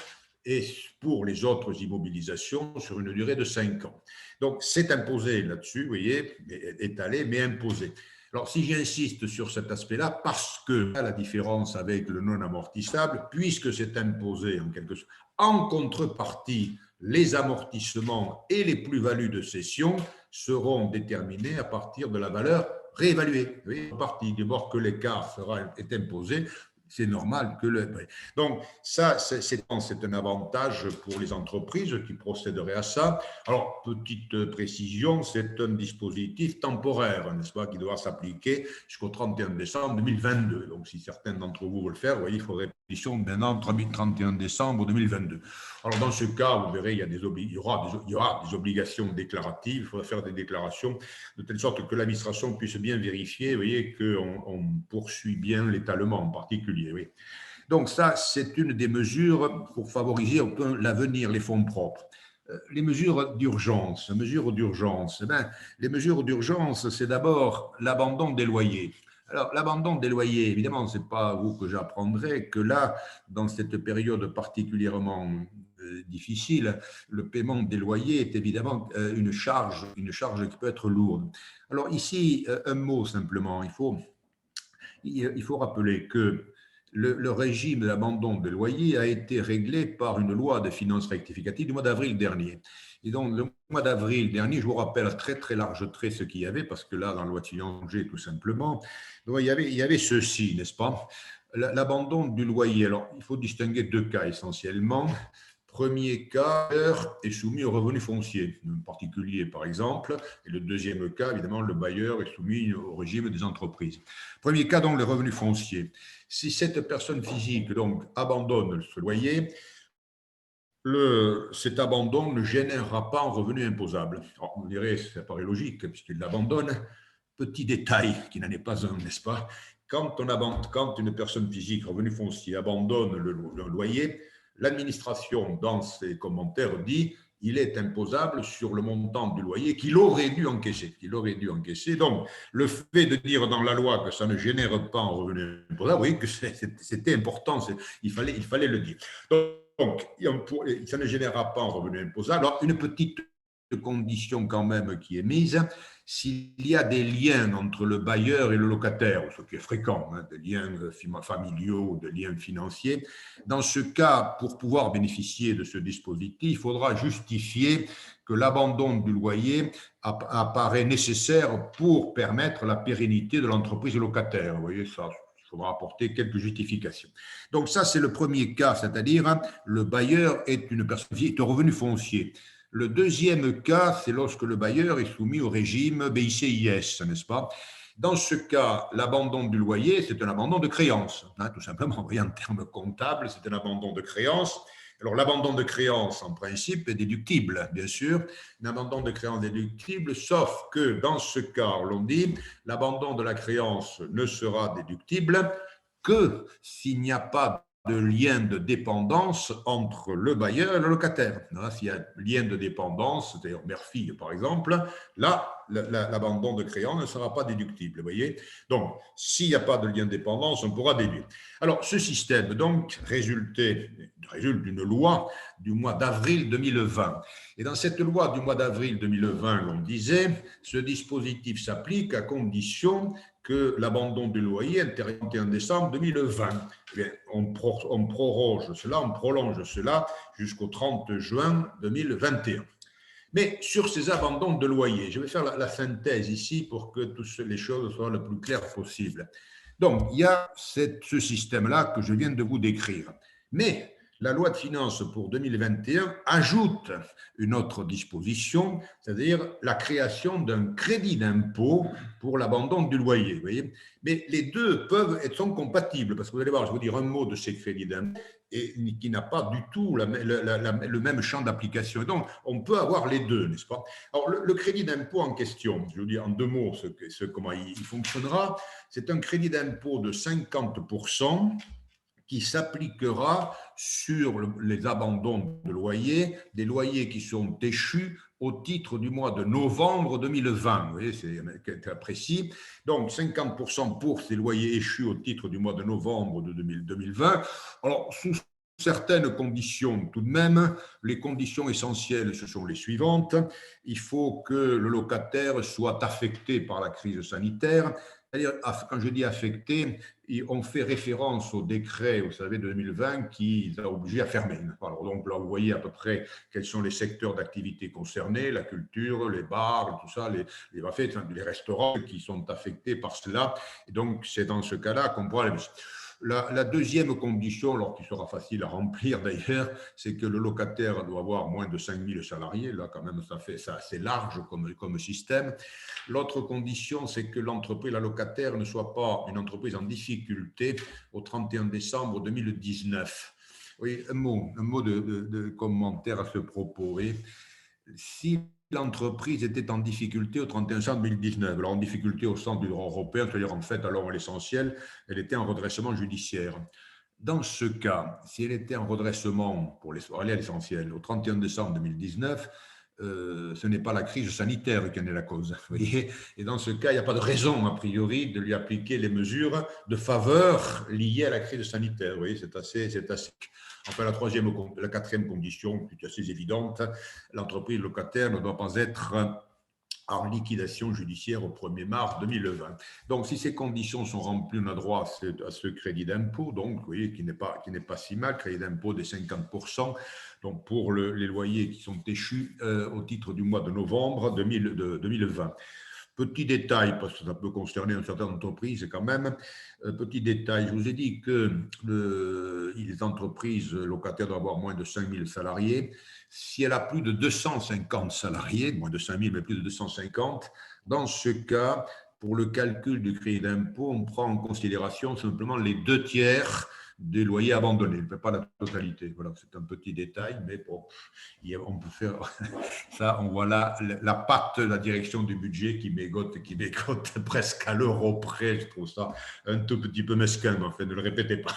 et pour les autres immobilisations sur une durée de 5 ans. Donc, c'est imposé là-dessus, vous voyez, étalé, mais imposé. Alors, si j'insiste sur cet aspect-là, parce que la différence avec le non amortissable, puisque c'est imposé en quelque sorte, en contrepartie, les amortissements et les plus-values de cession seront déterminés à partir de la valeur réévaluée. Oui, à partir du bord que l'écart est imposé, c'est normal que Donc, ça, c'est un avantage pour les entreprises qui procéderaient à ça. Alors, petite précision, c'est un dispositif temporaire, n'est-ce pas, qui doit s'appliquer jusqu'au 31 décembre 2022. Donc, si certains d'entre vous veulent le faire, vous voyez, il faudrait pétition d'un an, 31 décembre 2022. Alors, dans ce cas, vous verrez, il y aura des obligations déclaratives. Il faudra faire des déclarations de telle sorte que l'administration puisse bien vérifier, vous voyez, qu'on poursuit bien l'étalement en particulier. Oui. Donc ça, c'est une des mesures pour favoriser un peu l'avenir, les fonds propres. Les mesures d'urgence, les mesures d'urgence, c'est d'abord l'abandon des loyers. Alors, l'abandon des loyers, évidemment, ce n'est pas à vous que j'apprendrai que là, dans cette période particulièrement difficile, le paiement des loyers est évidemment une charge qui peut être lourde. Alors ici, un mot simplement, il faut rappeler que le régime d'abandon des loyers a été réglé par une loi de finances rectificative du mois d'avril dernier. Et donc, le mois d'avril dernier, je vous rappelle à très, très large trait ce qu'il y avait, parce que là, dans la loi de finances, tout simplement, donc, il y avait ceci, n'est-ce pas? L'abandon du loyer. Alors, il faut distinguer deux cas essentiellement. Premier cas est soumis au revenu foncier, un particulier par exemple, et le deuxième cas, évidemment, le bailleur est soumis au régime des entreprises. Premier cas, donc, le revenu foncier. Si cette personne physique donc abandonne ce loyer, cet abandon ne générera pas un revenu imposable. Alors, vous direz, ça paraît logique, puisqu'il l'abandonne. Petit détail qui n'en est pas un, n'est-ce pas? Quand une personne physique, revenu foncier, abandonne le loyer, l'administration, dans ses commentaires, dit il est imposable sur le montant du loyer qu'il aurait dû encaisser. Donc, le fait de dire dans la loi que ça ne génère pas un revenu imposable, oui, que c'était important, il fallait le dire. Donc, ça ne générera pas un revenu imposable. Alors, une petite condition quand même qui est mise, s'il y a des liens entre le bailleur et le locataire, ce qui est fréquent, des liens familiaux, des liens financiers, dans ce cas, pour pouvoir bénéficier de ce dispositif, il faudra justifier que l'abandon du loyer apparaît nécessaire pour permettre la pérennité de l'entreprise locataire. Vous voyez ça? Il faudra apporter quelques justifications. Donc ça, c'est le premier cas, c'est-à-dire le bailleur est une personne qui est au revenu foncier. Le deuxième cas, c'est lorsque le bailleur est soumis au régime BICIS, n'est-ce pas? Dans ce cas, l'abandon du loyer, c'est un abandon de créance, tout simplement. Vous voyez, en termes comptables, c'est un abandon de créance. Alors, l'abandon de créance, en principe, est déductible, bien sûr. Un abandon de créance déductible, sauf que dans ce cas, l'on dit, l'abandon de la créance ne sera déductible que s'il n'y a pas de lien de dépendance entre le bailleur et le locataire. S'il y a lien de dépendance, c'est-à-dire mère-fille par exemple, là, l'abandon de créance ne sera pas déductible. Vous voyez? Donc, s'il n'y a pas de lien de dépendance, on pourra déduire. Alors, ce système, donc, résulte d'une loi du mois d'avril 2020. Et dans cette loi du mois d'avril 2020, on disait, ce dispositif s'applique à condition que l'abandon du loyer intervient le 31 décembre 2020. Eh bien, on prolonge cela jusqu'au 30 juin 2021. Mais sur ces abandons de loyer, je vais faire la synthèse ici pour que toutes les choses soient le plus claires possible. Donc, il y a ce système-là que je viens de vous décrire. Mais la loi de finances pour 2021 ajoute une autre disposition, c'est-à-dire la création d'un crédit d'impôt pour l'abandon du loyer. Vous voyez, mais les deux sont compatibles, parce que vous allez voir, je vais vous dire un mot de ces crédits d'impôt et qui n'a pas du tout le même champ d'application. Donc, on peut avoir les deux, n'est-ce pas? Alors, le crédit d'impôt en question, je vous dis en 2 mots comment il fonctionnera. C'est un crédit d'impôt de 50% qui s'appliquera sur les abandons de loyers, des loyers qui sont échus au titre du mois de novembre 2020. Vous voyez, c'est précis. Donc, 50% pour ces loyers échus au titre du mois de novembre de 2020. Alors, sous certaines conditions tout de même, les conditions essentielles, ce sont les suivantes. Il faut que le locataire soit affecté par la crise sanitaire. C'est-à-dire, quand je dis affecté, on fait référence au décret, vous savez, de 2020 qui a obligé à fermer. Alors, donc là, vous voyez à peu près quels sont les secteurs d'activité concernés, la culture, les bars, tout ça, les restaurants qui sont affectés par cela. Et donc, c'est dans ce cas-là qu'on pourra... La deuxième condition, alors qui sera facile à remplir d'ailleurs, c'est que le locataire doit avoir moins de 5000 salariés. Là, quand même, ça assez large comme système. L'autre condition, c'est que l'entreprise, la locataire, ne soit pas une entreprise en difficulté au 31 décembre 2019. Oui, un mot de commentaire à ce propos. Oui. Si l'entreprise était en difficulté au 31 décembre 2019, alors en difficulté au sens du droit européen, c'est-à-dire en fait, alors l'essentiel, elle était en redressement judiciaire. Dans ce cas, si elle était en redressement, pour aller à l'essentiel, au 31 décembre 2019, ce n'est pas la crise sanitaire qui en est la cause. Vous voyez, et dans ce cas, il n'y a pas de raison, a priori, de lui appliquer les mesures de faveur liées à la crise sanitaire. Vous voyez, c'est assez. Enfin, la quatrième condition, qui est assez évidente, l'entreprise locataire ne doit pas être en liquidation judiciaire au 1er mars 2020. Donc, si ces conditions sont remplies, on a droit à ce crédit d'impôt, donc, vous voyez, qui n'est pas si mal, crédit d'impôt des 50%, donc pour les loyers qui sont échus au titre du mois de novembre 2020. Petit détail, parce que ça peut concerner une certaine entreprise quand même. Petit détail, je vous ai dit que les entreprises locataires doivent avoir moins de 5000 salariés. Si elle a plus de 250 salariés, moins de 5000 mais plus de 250, dans ce cas, pour le calcul du crédit d'impôt, on prend en considération simplement les 2/3 des loyers abandonnés, pas la totalité. Voilà, c'est un petit détail, mais bon, on peut faire ça. On voit là la patte de la direction du budget qui mégote presque à l'euro près. Je trouve ça un tout petit peu mesquin, mais enfin, ne le répétez pas.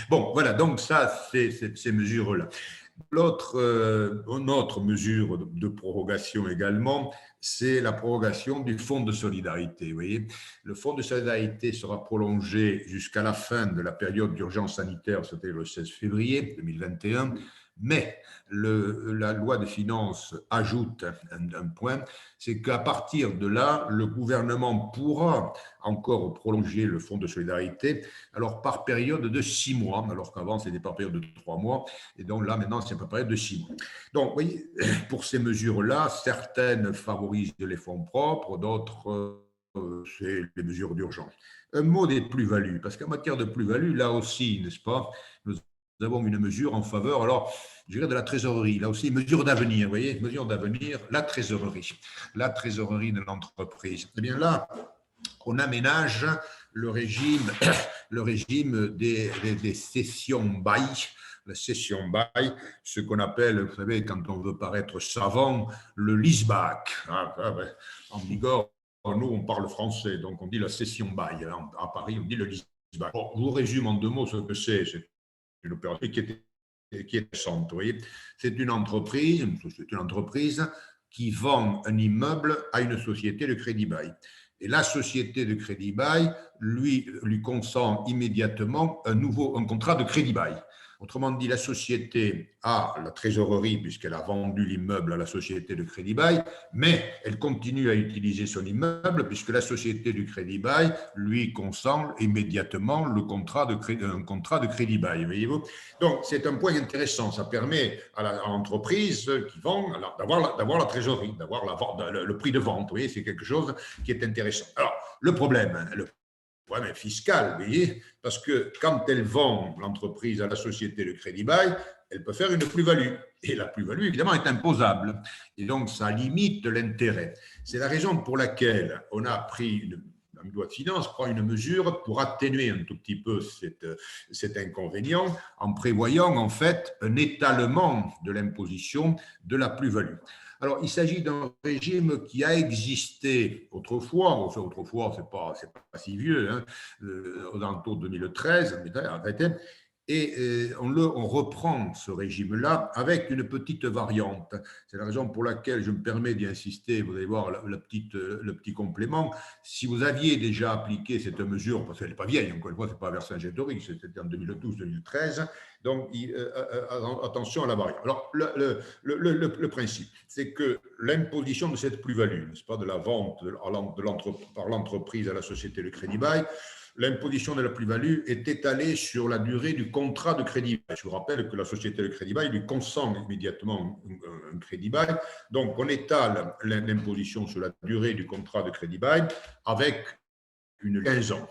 Bon, voilà, donc ça, c'est ces mesures-là. Une autre mesure de prorogation également, c'est la prorogation du fonds de solidarité. Vous voyez, le fonds de solidarité sera prolongé jusqu'à la fin de la période d'urgence sanitaire, c'était le 16 février 2021. Mais la loi de finances ajoute un point, c'est qu'à partir de là, le gouvernement pourra encore prolonger le fonds de solidarité, alors par période de 6 mois, alors qu'avant c'était par période de 3 mois, et donc là maintenant c'est par période de 6 mois. Donc, vous voyez, pour ces mesures-là, certaines favorisent les fonds propres, d'autres, c'est les mesures d'urgence. Un mot des plus-values, parce qu'en matière de plus-value, là aussi, n'est-ce pas, nous avons une mesure en faveur, alors, je dirais de la trésorerie, là aussi, mesure d'avenir, vous voyez, mesure d'avenir, la trésorerie de l'entreprise. Eh bien là, on aménage le régime des cessions-bail, la cession-bail, ce qu'on appelle, vous savez, quand on veut paraître savant, le leaseback. En Bigorre, nous, on parle français, donc on dit la cession-bail. À Paris, on dit le leaseback. Bon, je vous résume en 2 mots ce que c'est. C'est une opération qui est intéressante. C'est une entreprise qui vend un immeuble à une société de crédit-bail. Et la société de crédit-bail lui consent immédiatement un contrat de crédit-bail. Autrement dit, la société a la trésorerie puisqu'elle a vendu l'immeuble à la société de crédit-bail, mais elle continue à utiliser son immeuble puisque la société du crédit-bail lui consent immédiatement un contrat de crédit-bail. Voyez-vous ? Donc, c'est un point intéressant. Ça permet à l'entreprise qui vend d'avoir la trésorerie, d'avoir le prix de vente. Vous voyez, c'est quelque chose qui est intéressant. Alors, le problème problème fiscal, vous voyez, parce que quand elle vend l'entreprise à la société de crédit bail, elle peut faire une plus-value. Et la plus-value, évidemment, est imposable. Et donc, ça limite l'intérêt. C'est la raison pour laquelle on a pris la loi de finances prend une mesure pour atténuer un tout petit peu cet inconvénient en prévoyant en fait un étalement de l'imposition de la plus-value. Alors, il s'agit d'un régime qui a existé autrefois, enfin, autrefois, c'est pas si vieux, hein, aux alentours de 2013, et on reprend ce régime-là avec une petite variante. C'est la raison pour laquelle je me permets d'y insister. Vous allez voir le petit complément. Si vous aviez déjà appliqué cette mesure, parce qu'elle n'est pas vieille, encore une fois, ce n'est pas Vercingétorix, c'était en 2012-2013, donc attention à la variante. Alors, le principe, c'est que l'imposition de cette plus-value, n'est-ce pas, de la vente par l'entreprise à la société de crédit bail, l'imposition de la plus-value est étalée sur la durée du contrat de crédit bail. Je vous rappelle que la société de crédit bail lui consent immédiatement un crédit bail. Donc, on étale l'imposition sur la durée du contrat de crédit bail avec une 15 ans.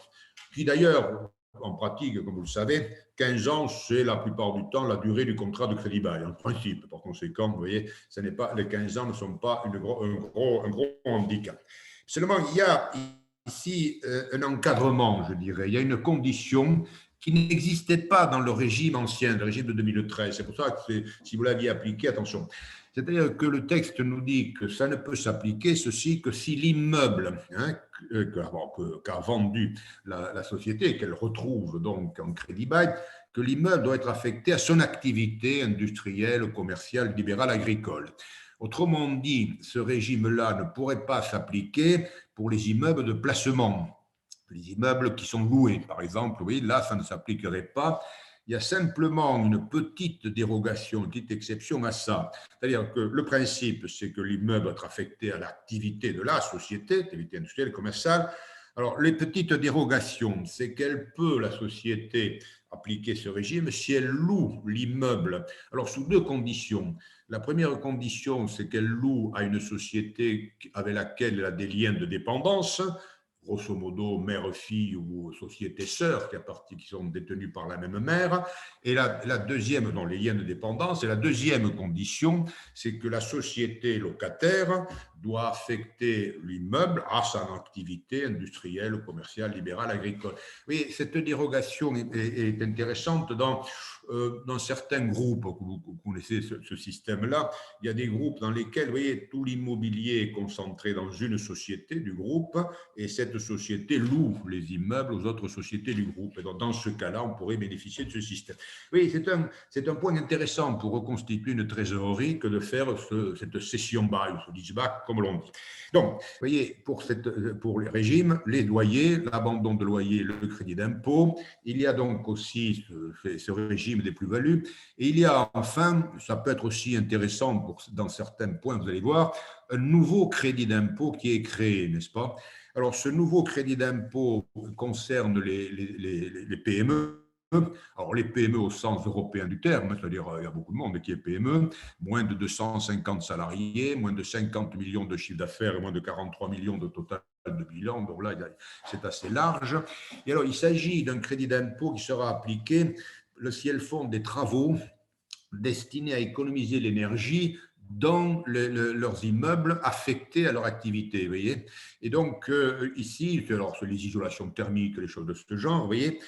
Qui d'ailleurs, en pratique, comme vous le savez, 15 ans, c'est la plupart du temps la durée du contrat de crédit bail, en principe. Par conséquent, vous voyez, les 15 ans ne sont pas un gros handicap. Seulement, il y a ici un encadrement, je dirais. Il y a une condition qui n'existait pas dans le régime ancien, le régime de 2013. C'est pour ça que si vous l'aviez appliqué, attention. C'est-à-dire que le texte nous dit que ça ne peut s'appliquer, ceci, que si l'immeuble qu'a vendu la société, qu'elle retrouve donc en crédit bail, que l'immeuble doit être affecté à son activité industrielle, commerciale, libérale, agricole. Autrement dit, ce régime-là ne pourrait pas s'appliquer pour les immeubles de placement, les immeubles qui sont loués, par exemple. Oui, là, ça ne s'appliquerait pas. Il y a simplement une petite dérogation, une petite exception à ça. C'est-à-dire que le principe, c'est que l'immeuble doit être affecté à l'activité de la société, l'activité industrielle, commerciale. Alors, les petites dérogations, c'est qu'elle peut, la société, appliquer ce régime si elle loue l'immeuble. Alors, sous deux conditions. La première condition, c'est qu'elle loue à une société avec laquelle elle a des liens de dépendance, grosso modo mère-fille ou société sœur qui sont détenues par la même mère. Et la deuxième, dans les liens de dépendance, et la deuxième condition, c'est que la société locataire doit affecter l'immeuble à son activité industrielle, commerciale, libérale, agricole. Oui, cette dérogation est intéressante dans certains groupes. Vous connaissez ce système-là. Il y a des groupes dans lesquels, vous voyez, tout l'immobilier est concentré dans une société du groupe et cette société loue les immeubles aux autres sociétés du groupe. Et donc, dans ce cas-là, on pourrait bénéficier de ce système. Oui, c'est un point intéressant pour reconstituer une trésorerie que de faire cette cession bail, ce leaseback, comme l'on dit. Donc, vous voyez, pour les régimes, les loyers, l'abandon de loyer, le crédit d'impôt, il y a donc aussi ce régime des plus-values. Et il y a enfin, ça peut être aussi intéressant dans certains points, vous allez voir, un nouveau crédit d'impôt qui est créé, n'est-ce pas? Alors, ce nouveau crédit d'impôt concerne les PME. Alors, les PME au sens européen du terme, c'est-à-dire il y a beaucoup de monde qui est PME, moins de 250 salariés, moins de 50 millions de chiffre d'affaires et moins de 43 millions de total de bilan. Donc là, c'est assez large. Et alors, il s'agit d'un crédit d'impôt qui sera appliqué si elles font des travaux destinés à économiser l'énergie dans leurs immeubles affectés à leur activité, vous voyez. Et donc, ici, alors, c'est les isolations thermiques, les choses de ce genre, vous voyez.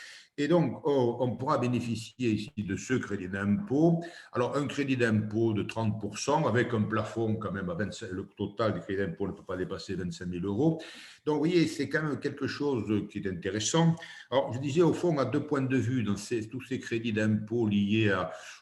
Et donc, on pourra bénéficier ici de ce crédit d'impôt. Alors, un crédit d'impôt de 30% avec un plafond quand même à 25, le total du crédit d'impôt ne peut pas dépasser 25 000 euros. Donc, vous voyez, c'est quand même quelque chose qui est intéressant. Alors, je disais, au fond, à deux points de vue, dans tous ces crédits d'impôt liés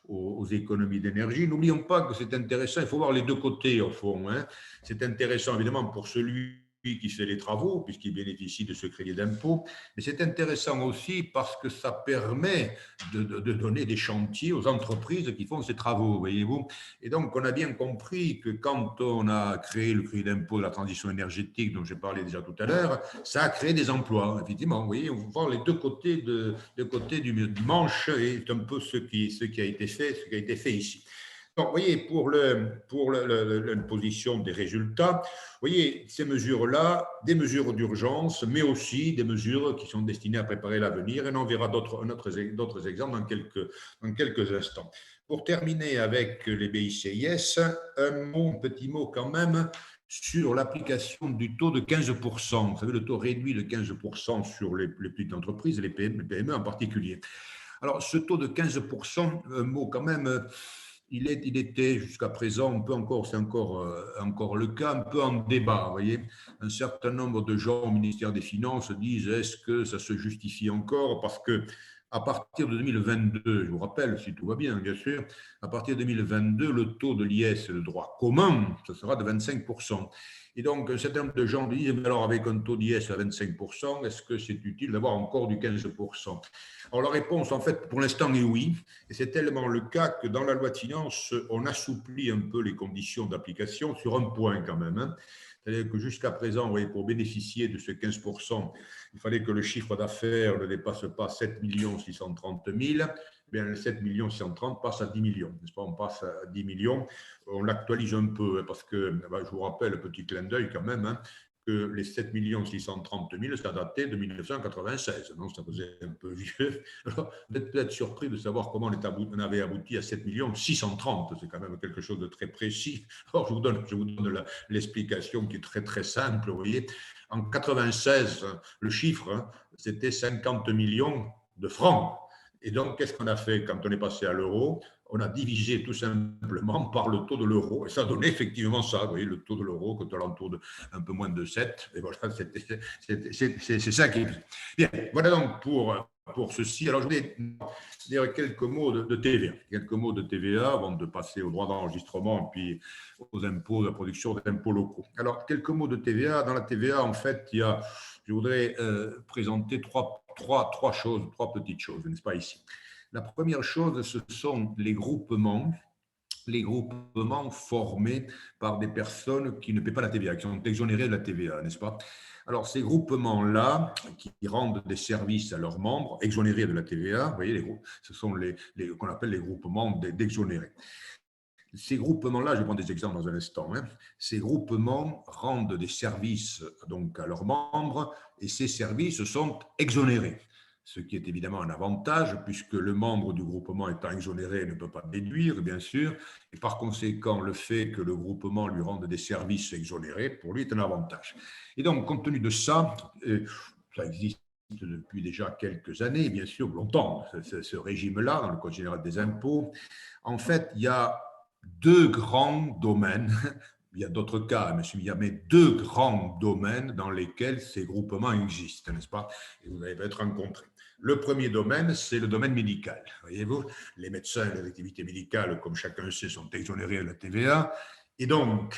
aux économies d'énergie, n'oublions pas que c'est intéressant, il faut voir les deux côtés, au fond. Hein. C'est intéressant, évidemment, pour celui qui fait les travaux, puisqu'il bénéficie de ce crédit d'impôt, mais c'est intéressant aussi parce que ça permet de donner des chantiers aux entreprises qui font ces travaux, voyez-vous. Et donc, on a bien compris que quand on a créé le crédit d'impôt de la transition énergétique, dont j'ai parlé déjà tout à l'heure, ça a créé des emplois, effectivement. Vous voyez, on va voir les deux côtés du manche, et c'est un peu ce qui a été fait ici. vous voyez, pour l'imposition des résultats, vous voyez, ces mesures-là, des mesures d'urgence, mais aussi des mesures qui sont destinées à préparer l'avenir. Et on verra d'autres exemples dans quelques instants. Pour terminer avec les BICIS, un petit mot quand même sur l'application du taux de 15%. Vous savez, le taux réduit de 15% sur les petites entreprises, les PME en particulier. Alors, ce taux de 15%, un mot quand même, il était jusqu'à présent, c'est encore le cas, un peu en débat. Vous voyez, un certain nombre de gens au ministère des Finances disent est-ce que ça se justifie encore? Parce que à partir de 2022, je vous rappelle, si tout va bien, bien sûr, à partir de 2022, le taux de l'IS, le droit commun, ce sera de 25%. Et donc, un certain nombre de gens disent, mais alors avec un taux d'IS à 25%, est-ce que c'est utile d'avoir encore du 15%? Alors, la réponse, en fait, pour l'instant, est oui. Et c'est tellement le cas que dans la loi de finances, on assouplit un peu les conditions d'application sur un point quand même. Hein. C'est-à-dire que jusqu'à présent, vous voyez, pour bénéficier de ce 15%, il fallait que le chiffre d'affaires ne dépasse pas 7 630 000. Bien, le 7 630 passe à 10 millions. N'est-ce pas? On passe à 10 millions. On l'actualise un peu parce que, je vous rappelle, petit clin d'œil quand même, hein, que les 7 630 000, ça datait de 1996. Non, ça faisait un peu vieux. Alors, vous êtes peut-être surpris de savoir comment on avait abouti à 7 630 000. C'est quand même quelque chose de très précis. Alors, je vous donne l'explication qui est très, très simple. Vous voyez, en 96, le chiffre, hein, c'était 50 millions de francs. Et donc, qu'est-ce qu'on a fait quand on est passé à l'euro? On a divisé tout simplement par le taux de l'euro. Et ça donnait effectivement ça, vous voyez, le taux de l'euro, qui est alentour de un peu moins de 7. Et voilà, c'est ça qui est. Bien, voilà donc pour ceci. Alors, je vais dire quelques mots de TVA. Quelques mots de TVA avant de passer au droit d'enregistrement et puis aux impôts, la production d'impôts locaux. Alors, quelques mots de TVA. Dans la TVA, en fait, je voudrais présenter trois petites choses, n'est-ce pas, ici. La première chose, ce sont les groupements formés par des personnes qui ne paient pas la TVA, qui sont exonérées de la TVA, n'est-ce pas? Alors, ces groupements-là, qui rendent des services à leurs membres, exonérés de la TVA, vous voyez, ce sont qu'on appelle les groupements d'exonérés. Ces groupements-là, je vais prendre des exemples dans un instant, hein, ces groupements rendent des services donc à leurs membres et ces services sont exonérés. Ce qui est évidemment un avantage, puisque le membre du groupement étant exonéré ne peut pas déduire, bien sûr, et par conséquent, le fait que le groupement lui rende des services exonérés, pour lui, est un avantage. Et donc, compte tenu de ça, ça existe depuis déjà quelques années, bien sûr, longtemps, ce régime-là, dans le Code général des impôts. En fait, il y a deux grands domaines. Il y a d'autres cas, monsieur, il y a deux grands domaines dans lesquels ces groupements existent, n'est-ce pas? Et vous allez être rencontrés. Le premier domaine, c'est le domaine médical. Voyez-vous, les médecins et les activités médicales, comme chacun sait, sont exonérés de la TVA. Et donc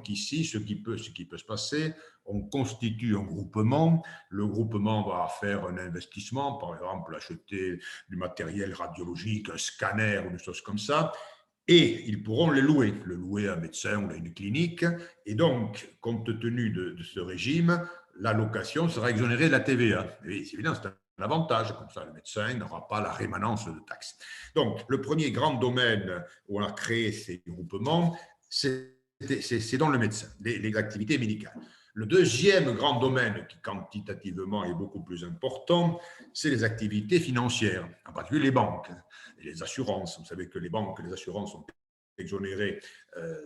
ici, ce qui peut se passer, on constitue un groupement. Le groupement va faire un investissement, par exemple, acheter du matériel radiologique, un scanner ou des choses comme ça. Et ils pourront le louer à un médecin ou à une clinique. Et donc, compte tenu de ce régime, la location sera exonérée de la TVA. Et c'est évident, c'est un avantage. Comme ça, le médecin n'aura pas la rémanence de taxes. Donc, le premier grand domaine où on a créé ces groupements, c'est dans le médecin, les activités médicales. Le deuxième grand domaine, qui quantitativement est beaucoup plus important, c'est les activités financières, en particulier les banques et les assurances. Vous savez que les banques et les assurances sont exonérées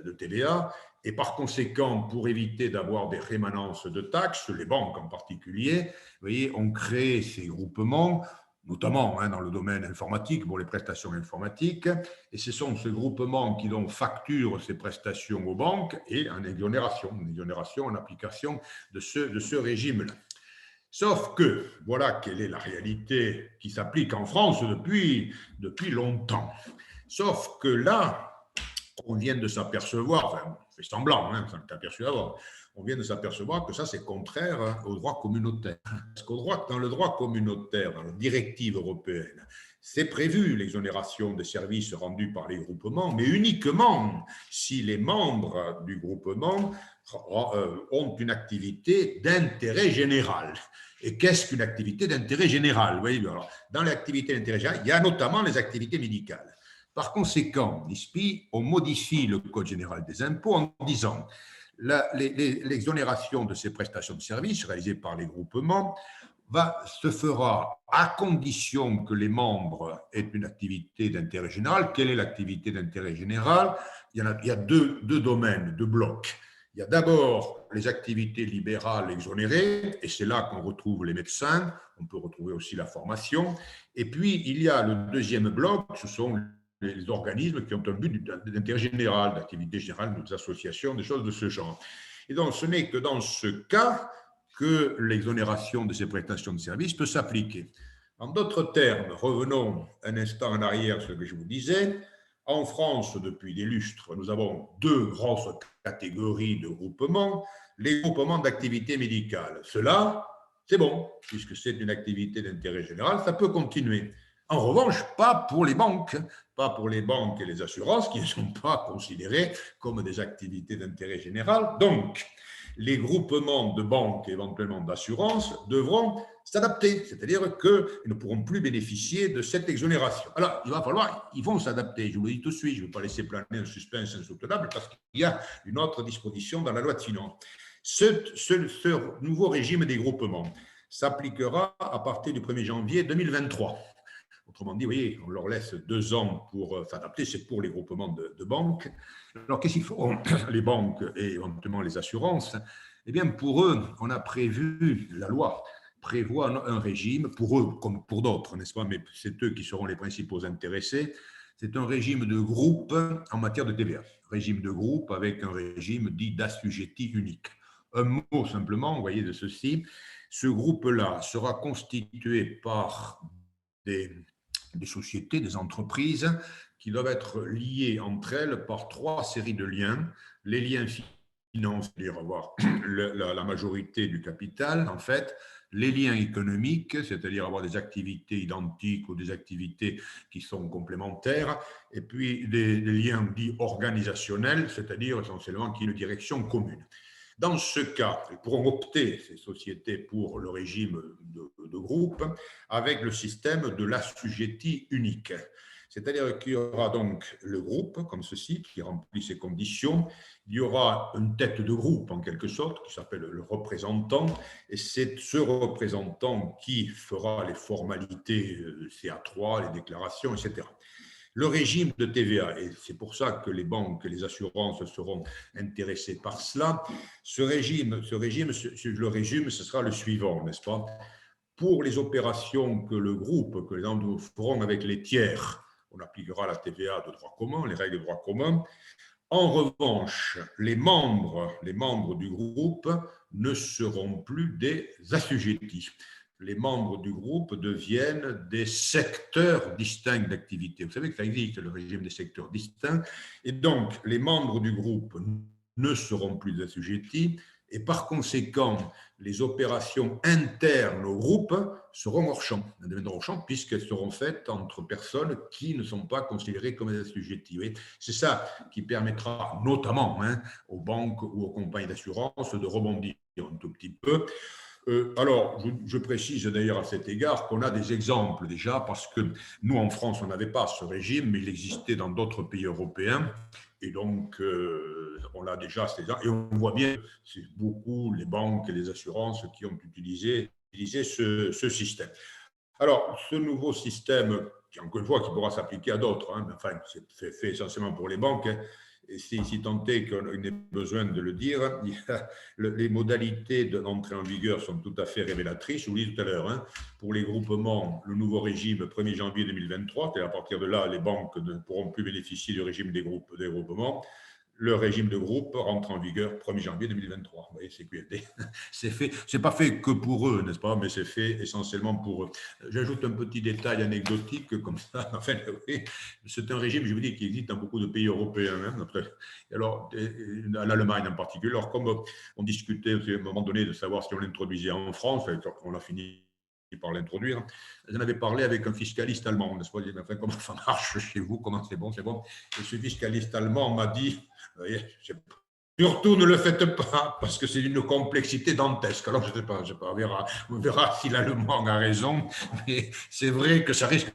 de TVA, et par conséquent, pour éviter d'avoir des rémanences de taxes, les banques en particulier, vous voyez, ont créé ces groupements, notamment dans le domaine informatique, pour les prestations informatiques, et ce sont ces groupements qui donc facturent ces prestations aux banques et en exonération en application de ce régime-là. Sauf que, voilà quelle est la réalité qui s'applique en France depuis longtemps. Sauf que là, on vient de s'apercevoir, enfin, on fait semblant, ça ne t'aperçu avant, on vient de s'apercevoir que ça, c'est contraire au droit communautaire. Parce dans le droit communautaire, dans la directive européenne, c'est prévu l'exonération des services rendus par les groupements, mais uniquement si les membres du groupement ont une activité d'intérêt général. Et qu'est-ce qu'une activité d'intérêt général? Vous voyez, alors, dans l'activité d'intérêt général, il y a notamment les activités médicales. Par conséquent, l'ISPI, on modifie le Code général des impôts en disant l'exonération de ces prestations de services réalisées par les groupements se fera à condition que les membres aient une activité d'intérêt général. Quelle est l'activité d'intérêt général? Il y a deux domaines, deux blocs. Il y a d'abord les activités libérales exonérées, et c'est là qu'on retrouve les médecins, on peut retrouver aussi la formation. Et puis, il y a le deuxième bloc, ce sont les organismes qui ont un but d'intérêt général, d'activité générale, des associations, des choses de ce genre. Et donc, ce n'est que dans ce cas que l'exonération de ces prestations de services peut s'appliquer. En d'autres termes, revenons un instant en arrière à ce que je vous disais. En France, depuis des lustres, nous avons deux grosses catégories de groupements. Les groupements d'activité médicale. Cela, c'est bon, puisque c'est une activité d'intérêt général, ça peut continuer. En revanche, pas pour les banques et les assurances qui ne sont pas considérées comme des activités d'intérêt général. Donc, les groupements de banques et éventuellement d'assurances devront s'adapter, c'est-à-dire qu'ils ne pourront plus bénéficier de cette exonération. Alors, ils vont s'adapter, je vous le dis tout de suite, je ne vais pas laisser planer un suspense insoutenable parce qu'il y a une autre disposition dans la loi de finances. Ce nouveau régime des groupements s'appliquera à partir du 1er janvier 2023. Autrement dit, vous voyez, on leur laisse 2 ans pour s'adapter, c'est pour les groupements de banques. Alors, qu'est-ce qu'il faut? Les banques et éventuellement les assurances, eh bien, pour eux, on a prévu, la loi prévoit un régime, pour eux comme pour d'autres, n'est-ce pas? Mais c'est eux qui seront les principaux intéressés. C'est un régime de groupe en matière de TVA. Régime de groupe avec un régime dit d'assujetti unique. Un mot simplement, vous voyez, de ceci. Ce groupe-là sera constitué par des sociétés, des entreprises qui doivent être liées entre elles par 3 séries de liens. Les liens financiers, c'est-à-dire avoir la majorité du capital, en fait, les liens économiques, c'est-à-dire avoir des activités identiques ou des activités qui sont complémentaires, et puis des liens dits organisationnels, c'est-à-dire essentiellement qui ont une direction commune. Dans ce cas, ils pourront opter, ces sociétés, pour le régime de groupe avec le système de l'assujetti unique. C'est-à-dire qu'il y aura donc le groupe, comme ceci, qui remplit ces conditions. Il y aura une tête de groupe, en quelque sorte, qui s'appelle le représentant. Et c'est ce représentant qui fera les formalités CA3, les déclarations, etc. Le régime de TVA, et c'est pour ça que les banques et les assurances seront intéressées par cela, ce régime, je le résume, ce sera le suivant, n'est-ce pas? Pour les opérations que le groupe, que les entreprises feront avec les tiers, on appliquera la TVA de droit commun, les règles de droit commun. En revanche, les membres du groupe ne seront plus des assujettis. Les membres du groupe deviennent des secteurs distincts d'activité. Vous savez que ça existe, le régime des secteurs distincts. Et donc, les membres du groupe ne seront plus assujettis. Et par conséquent, les opérations internes au groupe seront hors champ, puisqu'elles seront faites entre personnes qui ne sont pas considérées comme des assujettis. C'est ça qui permettra notamment aux banques ou aux compagnies d'assurance de rebondir un tout petit peu. Alors, je précise d'ailleurs à cet égard qu'on a des exemples déjà, parce que nous, en France, on n'avait pas ce régime, mais il existait dans d'autres pays européens. Et donc, on a déjà ces exemples. Et on voit bien que c'est beaucoup les banques et les assurances qui ont utilisé ce système. Alors, ce nouveau système, encore une fois, qui pourra s'appliquer à d'autres, mais enfin, c'est fait essentiellement pour les banques, et si tant est qu'on ait besoin de le dire, les modalités d'entrée en vigueur sont tout à fait révélatrices. Je vous l'ai dit tout à l'heure, pour les groupements, le nouveau régime 1er janvier 2023, et à partir de là, les banques ne pourront plus bénéficier du régime des groupements. Le régime de groupe rentre en vigueur 1er janvier 2023. Vous voyez, CQFD. C'est fait, c'est pas fait que pour eux, n'est-ce pas, mais c'est fait essentiellement pour eux. J'ajoute un petit détail anecdotique comme ça. Enfin, oui, c'est un régime, je vous dis, qui existe dans beaucoup de pays européens. Alors, l'Allemagne en particulier. Alors, comme on discutait à un moment donné de savoir si on l'introduisait en France, on a fini par l'introduire. J'en avais parlé avec un fiscaliste allemand, n'est-ce pas? Enfin, comment ça marche chez vous? Comment c'est bon? Et ce fiscaliste allemand m'a dit, surtout ne le faites pas, parce que c'est d'une complexité dantesque. Alors, je ne sais pas, on verra si l'allemand a raison, mais c'est vrai que ça risque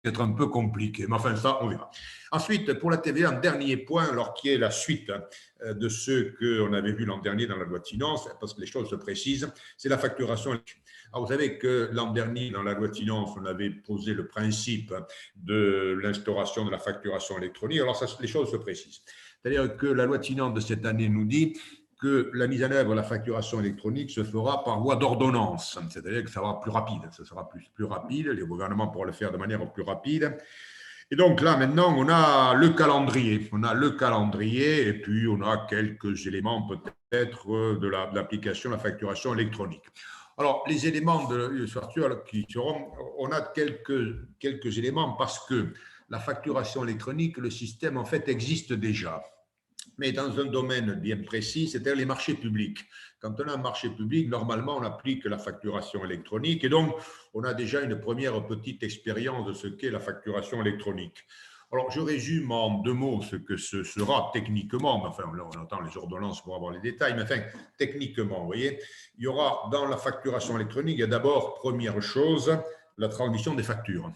être un peu compliqué. Mais enfin, ça, on verra. Ensuite, pour la TVA, un dernier point, alors qui est la suite de ce qu'on avait vu l'an dernier dans la loi de finances, parce que les choses se précisent, c'est la facturation électronique. Alors, vous savez que l'an dernier, dans la loi de finances, on avait posé le principe de l'instauration de la facturation électronique. Alors, ça, les choses se précisent. C'est-à-dire que la loi de finances de cette année nous dit que la mise en œuvre de la facturation électronique se fera par voie d'ordonnance, c'est-à-dire que ça sera plus rapide, ça sera plus rapide, les gouvernements pourront le faire de manière plus rapide. Et donc là, maintenant, on a le calendrier, et puis on a quelques éléments peut-être de l'application de la facturation électronique. Alors, les éléments de facture qui seront, on a quelques éléments parce que la facturation électronique, le système en fait existe déjà, mais dans un domaine bien précis, c'est-à-dire les marchés publics. Quand on a un marché public, normalement, on applique la facturation électronique et donc, on a déjà une première petite expérience de ce qu'est la facturation électronique. Alors, je résume en 2 mots ce que ce sera techniquement, mais enfin, là, on attend les ordonnances pour avoir les détails, mais enfin, techniquement, vous voyez, il y aura dans la facturation électronique, il y a d'abord, première chose, la transmission des factures.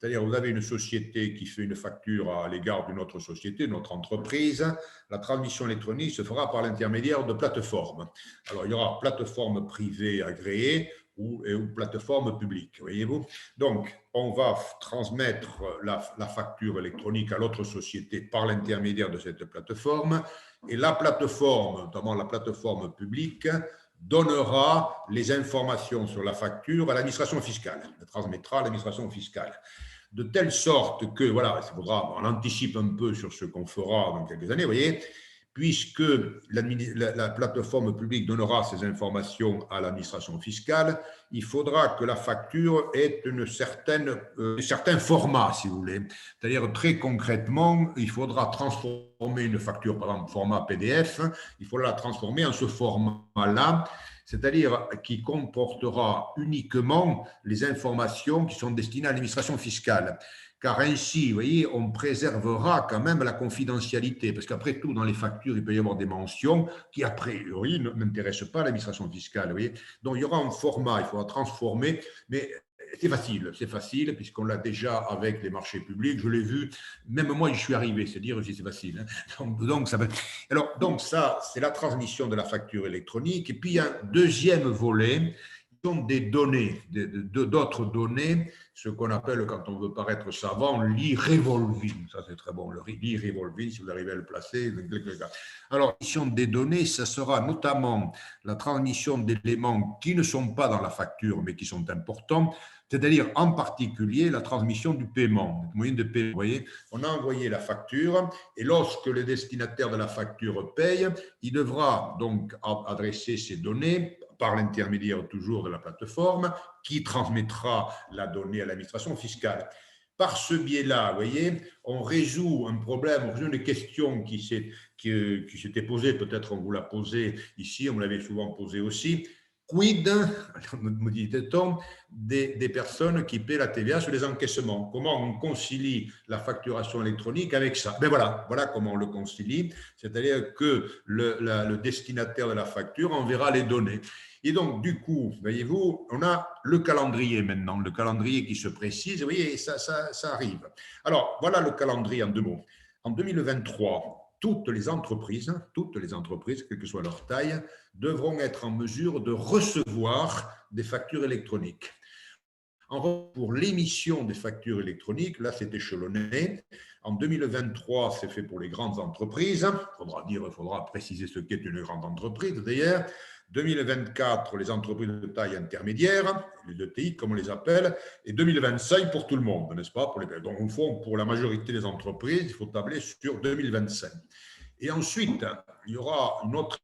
C'est-à-dire, vous avez une société qui fait une facture à l'égard d'une autre société, notre entreprise. La transmission électronique se fera par l'intermédiaire de plateformes. Alors, il y aura plateforme privée agréée ou plateforme publique, voyez-vous. Donc, on va transmettre la facture électronique à l'autre société par l'intermédiaire de cette plateforme. Et la plateforme, notamment la plateforme publique, donnera les informations sur la facture à l'administration fiscale, la transmettra à l'administration fiscale. De telle sorte que, voilà, on anticipe un peu sur ce qu'on fera dans quelques années, vous voyez, puisque la plateforme publique donnera ces informations à l'administration fiscale, il faudra que la facture ait un certain format, si vous voulez. C'est-à-dire, très concrètement, il faudra transformer une facture, par exemple, format PDF, il faudra la transformer en ce format-là, c'est-à-dire qui comportera uniquement les informations qui sont destinées à l'administration fiscale. Car ainsi, vous voyez, on préservera quand même la confidentialité, parce qu'après tout, dans les factures, il peut y avoir des mentions qui, a priori, n'intéressent pas l'administration fiscale, vous voyez. Donc, il y aura un format, il faudra transformer, mais c'est facile, puisqu'on l'a déjà avec les marchés publics, je l'ai vu, même moi, je suis arrivé, c'est dire si c'est facile. Donc, ça, c'est la transmission de la facture électronique, et puis il y a un deuxième volet, sont des données, d'autres données, ce qu'on appelle, quand on veut paraître savant, l'e-revolving. Ça, c'est très bon, l'e-revolving, si vous arrivez à le placer. Alors, la transmission des données, ça sera notamment la transmission d'éléments qui ne sont pas dans la facture, mais qui sont importants, c'est-à-dire en particulier la transmission du paiement, moyen de paiement. Vous voyez, on a envoyé la facture, et lorsque le destinataire de la facture paye, il devra donc adresser ces données par l'intermédiaire toujours de la plateforme, qui transmettra la donnée à l'administration fiscale. Par ce biais-là, vous voyez, on résout un problème, on résout une question qui s'était posée, peut-être on vous l'a posée ici, on me l'avait souvent posée aussi. Quid, me dit-on, des personnes qui paient la TVA sur les encaissements? Comment on concilie la facturation électronique avec ça? Ben voilà comment on le concilie, c'est-à-dire que le destinataire de la facture enverra les données. Et donc, du coup, voyez-vous, on a le calendrier maintenant, le calendrier qui se précise, vous voyez, ça arrive. Alors, voilà le calendrier en 2 mots. En 2023, toutes les entreprises, quelle que soit leur taille, devront être en mesure de recevoir des factures électroniques. En revanche, pour l'émission des factures électroniques, là, c'est échelonné. En 2023, c'est fait pour les grandes entreprises. Il faudra préciser ce qu'est une grande entreprise, d'ailleurs. 2024, les entreprises de taille intermédiaire, les ETI, comme on les appelle, et 2025 pour tout le monde, n'est-ce pas? Donc, au fond, pour la majorité des entreprises, il faut tabler sur 2025. Et ensuite, il y aura une autre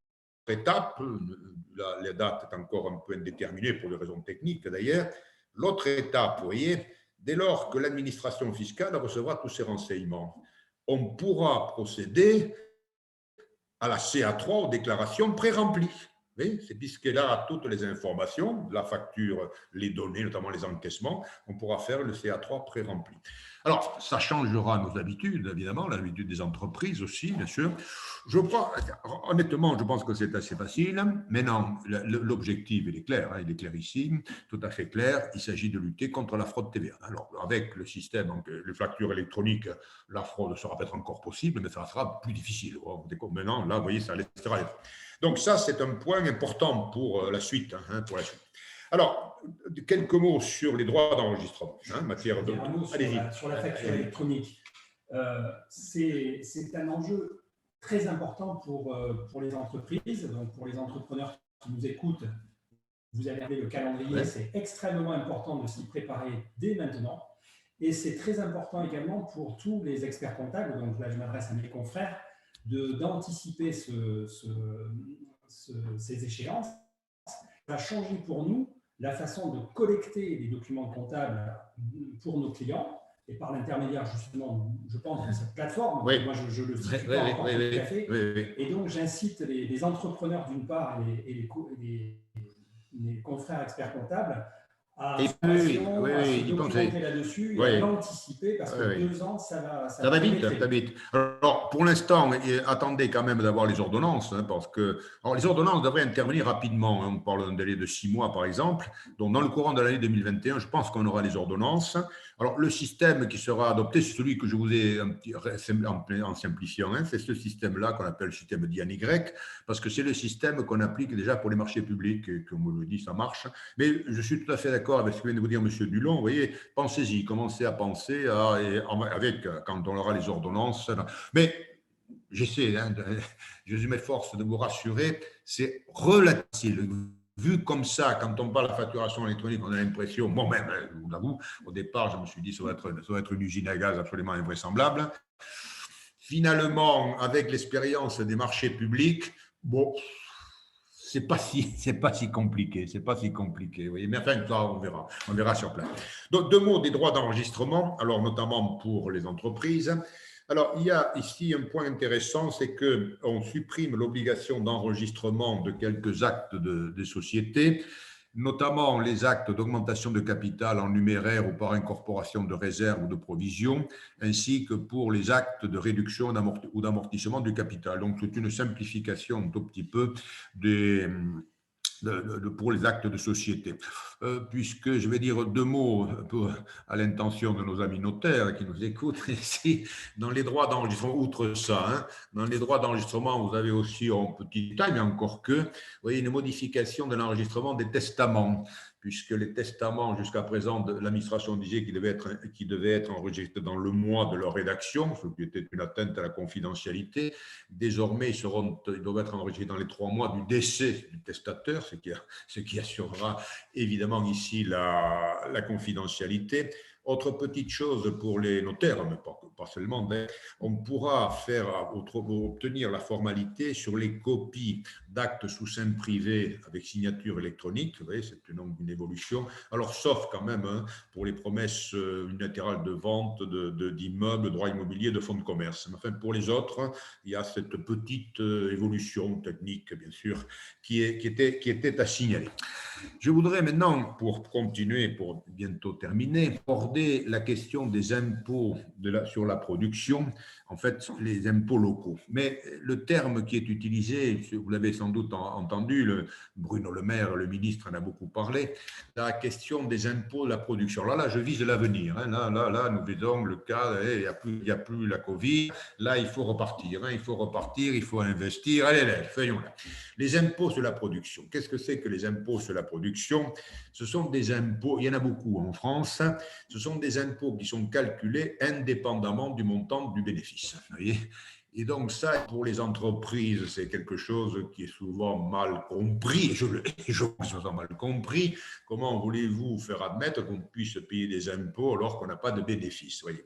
étape, la date est encore un peu indéterminée pour des raisons techniques d'ailleurs. L'autre étape, vous voyez, dès lors que l'administration fiscale recevra tous ces renseignements, on pourra procéder à la CA3, aux déclarations pré-remplies. Oui, c'est puisqu'elle a toutes les informations, la facture, les données, notamment les encaissements, on pourra faire le CA3 pré-rempli. Alors, ça changera nos habitudes, évidemment, l'habitude des entreprises aussi, bien sûr. Honnêtement, je pense que c'est assez facile. Mais non, l'objectif, il est clair, hein, il est clair ici, tout à fait clair. Il s'agit de lutter contre la fraude TVA. Alors, avec le système, donc, les factures électroniques, la fraude sera peut-être encore possible, mais ça sera plus difficile. Maintenant, là, vous voyez, ça laissera être. Donc ça, c'est un point important pour la suite. Pour la suite. Alors, quelques mots sur les droits d'enregistrement. Matière de... Sur la facture électronique. C'est un enjeu très important pour les entreprises, donc pour les entrepreneurs qui nous écoutent. Vous avez le calendrier, ouais. C'est extrêmement important de s'y préparer dès maintenant. Et c'est très important également pour tous les experts comptables, donc là je m'adresse à mes confrères, d'anticiper ces échéances. Ça va changer pour nous la façon de collecter les documents comptables pour nos clients et par l'intermédiaire justement, je pense, de cette plateforme. Oui. Moi, je le situe pas encore tout à fait. Oui. Et donc, j'incite les entrepreneurs d'une part et les confrères experts comptables à se documenter là-dessus et à l'anticiper parce que 2 ans, ça va vite. Alors, pour l'instant, attendez quand même d'avoir les ordonnances, parce que les ordonnances devraient intervenir rapidement. On parle d'un délai de 6 mois, par exemple. Donc, dans le courant de l'année 2021, je pense qu'on aura les ordonnances. Alors, le système qui sera adopté, c'est celui que je vous ai en simplifiant. C'est ce système-là qu'on appelle le système DIANY, parce que c'est le système qu'on applique déjà pour les marchés publics. Et comme on le dit, ça marche. Mais je suis tout à fait d'accord avec ce que vient de vous dire M. Dulon. Vous voyez, pensez-y, commencez à penser quand on aura les ordonnances. Mais j'essaie, je m'efforce de vous rassurer, c'est relatif. Vu comme ça, quand on parle de facturation électronique, on a l'impression, moi-même, je vous l'avoue, au départ, je me suis dit ça va être une usine à gaz absolument invraisemblable. Finalement, avec l'expérience des marchés publics, bon, c'est pas si compliqué, oui. Mais enfin, ça, on verra sur place. Donc, 2 mots des droits d'enregistrement, alors notamment pour les entreprises. Alors, il y a ici un point intéressant, c'est qu'on supprime l'obligation d'enregistrement de quelques actes des sociétés, notamment les actes d'augmentation de capital en numéraire ou par incorporation de réserve ou de provision, ainsi que pour les actes de réduction ou d'amortissement du capital. Donc, c'est une simplification un tout petit peu pour les actes de société. Puisque je vais dire 2 mots à l'intention de nos amis notaires qui nous écoutent ici, dans les droits d'enregistrement, outre ça, dans les droits d'enregistrement, vous avez aussi un petit détail, mais encore que, vous voyez, une modification de l'enregistrement des testaments, puisque les testaments, jusqu'à présent, l'administration disait qu'ils devaient être enregistrés dans le mois de leur rédaction, ce qui était une atteinte à la confidentialité. Désormais, ils doivent être enregistrés dans les 3 mois du décès du testateur, ce qui assurera évidemment ici la confidentialité. Autre petite chose pour les notaires, mais pas seulement, on pourra obtenir la formalité sur les copies d'actes sous seing privé avec signature électronique. Vous voyez, c'est une évolution. Alors, sauf quand même pour les promesses unilatérales de vente d'immeubles, de droits immobiliers, de fonds de commerce. Mais enfin, pour les autres, il y a cette petite évolution technique, bien sûr, qui était à signaler. Je voudrais maintenant, pour continuer, pour bientôt terminer, aborder la question des impôts sur la production, en fait, les impôts locaux. Mais le terme qui est utilisé, vous l'avez sans doute entendu, Bruno Le Maire, le ministre, en a beaucoup parlé, la question des impôts de la production. Là, je vise l'avenir. Là, nous visons le cas, il n'y a plus la Covid. Là, il faut repartir, il faut investir. Allez, faisons là. Les impôts sur la production. Qu'est-ce que c'est que les impôts sur la production? Ce sont des impôts, il y en a beaucoup en France, ce sont des impôts qui sont calculés indépendamment du montant du bénéfice. Vous voyez? Et donc ça, pour les entreprises, c'est quelque chose qui est souvent mal compris. Et je pense que c'est mal compris. Comment voulez-vous faire admettre qu'on puisse payer des impôts alors qu'on n'a pas de bénéfice? Voyez?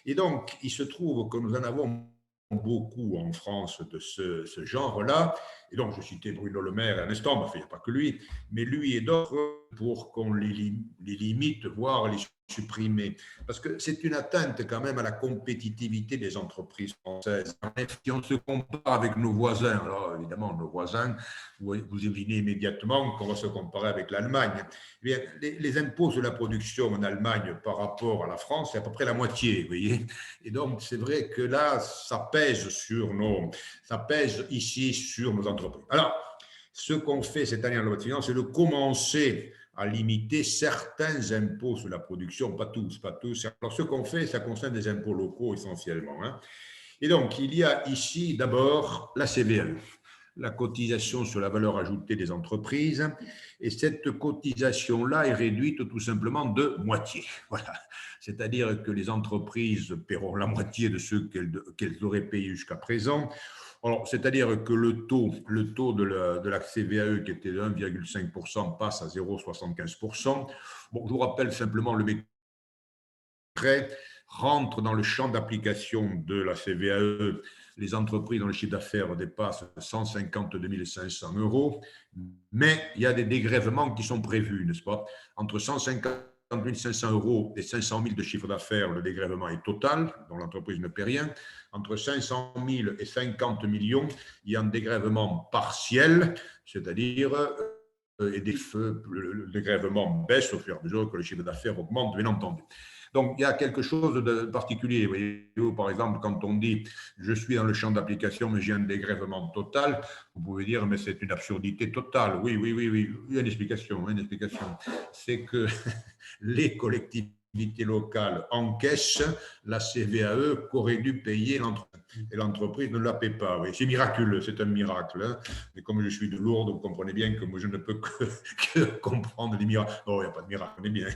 Et donc, il se trouve que nous en avons beaucoup en France de ce genre-là. Et donc, je citais Bruno Le Maire à l'instant, il n'y a pas que lui, mais lui et d'autres pour qu'on les limite, voire les supprimer. Parce que c'est une atteinte quand même à la compétitivité des entreprises françaises. Si on se compare avec nos voisins, alors évidemment, nos voisins, vous imaginez immédiatement qu'on va se comparer avec l'Allemagne. Eh bien, les impôts sur la production en Allemagne par rapport à la France, c'est à peu près la moitié, vous voyez. Et donc, c'est vrai que là, ça pèse ici sur nos entreprises. Alors, ce qu'on fait cette année en loi de finances, c'est de commencer à limiter certains impôts sur la production, pas tous. Alors, ce qu'on fait, ça concerne des impôts locaux essentiellement. Et donc, il y a ici d'abord la CVAE, la cotisation sur la valeur ajoutée des entreprises. Et cette cotisation-là est réduite tout simplement de moitié. Voilà. C'est-à-dire que les entreprises paieront la moitié de ce qu'elles auraient payé jusqu'à présent. Alors, c'est-à-dire que le taux de la CVAE, qui était de 1,5%, passe à 0,75%. Bon, je vous rappelle simplement le mécanisme rentre dans le champ d'application de la CVAE les entreprises dont le chiffre d'affaires dépasse 152 500 €, mais il y a des dégrèvements qui sont prévus, n'est-ce pas? Entre 150 500 € et 500 000 de chiffre d'affaires, le dégrèvement est total, dont l'entreprise ne paie rien. Entre 500 000 et 50 millions, il y a un dégrèvement partiel, c'est-à-dire le dégrèvement baisse au fur et à mesure que le chiffre d'affaires augmente, bien entendu. Donc, il y a quelque chose de particulier. Voyez-vous, par exemple, quand on dit « je suis dans le champ d'application, mais j'ai un dégrèvement total », vous pouvez dire « mais c'est une absurdité totale ». Oui, il y a une explication. C'est que les collectivités locales encaissent la CVAE qu'aurait dû payer l'entreprise. Et l'entreprise ne la paie pas. Oui. C'est miraculeux, c'est un miracle. Mais comme je suis de Lourdes, vous comprenez bien que moi, je ne peux que comprendre les miracles. Non, il n'y a pas de miracle, on est bien.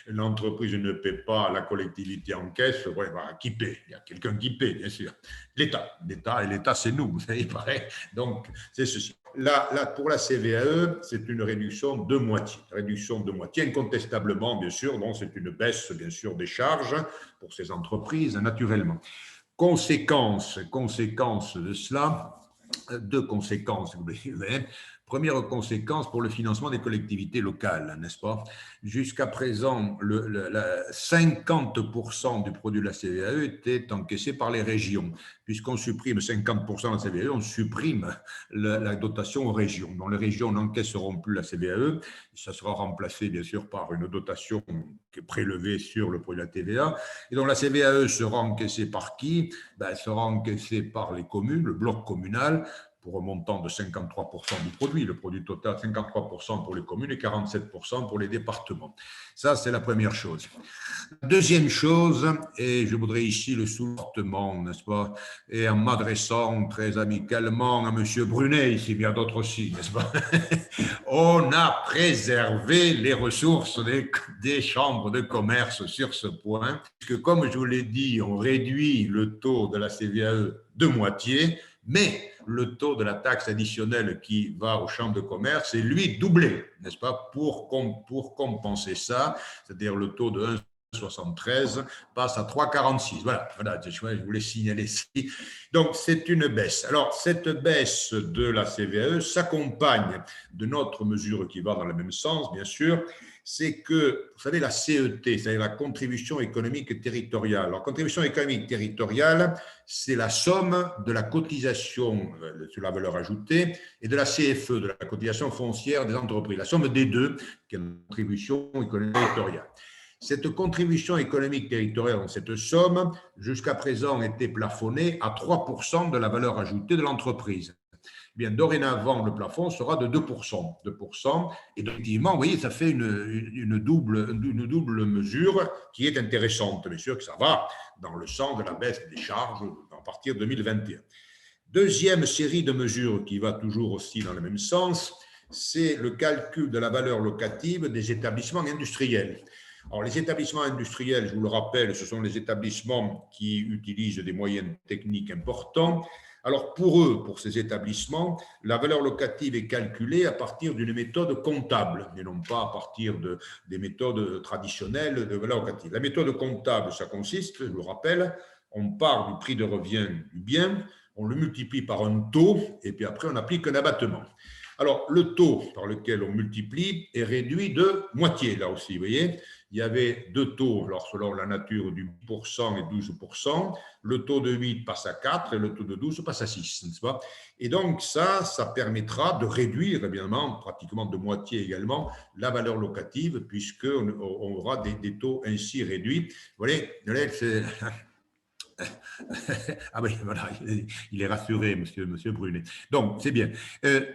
L'entreprise ne paie pas, la collectivité encaisse. Ouais, bah, qui paie? Il y a quelqu'un qui paie, bien sûr. L'État, et l'État, c'est nous, vous savez, pareil. Donc, c'est ceci. Là, pour la CVAE, c'est une réduction de moitié. Incontestablement, bien sûr. Donc, c'est une baisse, bien sûr, des charges pour ces entreprises, naturellement. Conséquence de cela, deux conséquences. Première conséquence pour le financement des collectivités locales, n'est-ce pas? Jusqu'à présent, 50% du produit de la CVAE était encaissé par les régions. Puisqu'on supprime 50% de la CVAE, on supprime la dotation aux régions. Donc les régions n'encaisseront plus la CVAE. Ça sera remplacé, bien sûr, par une dotation qui est prélevée sur le produit de la TVA. Et donc la CVAE sera encaissée par qui? Elle sera encaissée par les communes, le bloc communal, pour un montant de 53% du produit, le produit total 53% pour les communes et 47% pour les départements. Ça, c'est la première chose. Deuxième chose, et je voudrais ici le souligner, n'est-ce pas, et en m'adressant très amicalement à M. Brunet, ici bien d'autres aussi, n'est-ce pas, on a préservé les ressources des chambres de commerce sur ce point, puisque comme je vous l'ai dit, on réduit le taux de la CVAE de moitié, mais le taux de la taxe additionnelle qui va aux chambres de commerce est, lui, doublé, n'est-ce pas, pour compenser ça, c'est-à-dire le taux de 1,73 passe à 3,46. Voilà, je voulais signaler ici. Donc, c'est une baisse. Alors, cette baisse de la CVAE s'accompagne d'une autre mesure qui va dans le même sens, bien sûr, c'est que, vous savez, la CET, c'est-à-dire la contribution économique territoriale. Alors, contribution économique territoriale, c'est la somme de la cotisation sur la valeur ajoutée et de la CFE, de la cotisation foncière des entreprises. La somme des deux, qui est une contribution économique territoriale. Cette contribution économique territoriale, cette somme, jusqu'à présent, était plafonnée à 3% de la valeur ajoutée de l'entreprise. Bien, dorénavant, le plafond sera de 2%. Et effectivement, vous voyez, ça fait une double mesure qui est intéressante. Bien sûr que ça va dans le sens de la baisse des charges à partir de 2021. Deuxième série de mesures qui va toujours aussi dans le même sens, c'est le calcul de la valeur locative des établissements industriels. Alors, les établissements industriels, je vous le rappelle, ce sont les établissements qui utilisent des moyens techniques importants. Alors, pour ces établissements, la valeur locative est calculée à partir d'une méthode comptable et non pas à partir des méthodes traditionnelles de valeur locative. La méthode comptable, ça consiste, je vous le rappelle, on part du prix de revient du bien, on le multiplie par un taux et puis après, on applique un abattement. Alors, le taux par lequel on multiplie est réduit de moitié, là aussi, vous voyez. Il y avait deux taux, alors selon la nature du 8% et 12%, le taux de 8 passe à 4 et le taux de 12 passe à 6, n'est-ce pas? Et donc, ça permettra de réduire, évidemment, pratiquement de moitié également, la valeur locative, puisqu'on aura des taux ainsi réduits. Vous voyez, ah oui, voilà, il est rassuré, monsieur Brunet. Donc, c'est bien.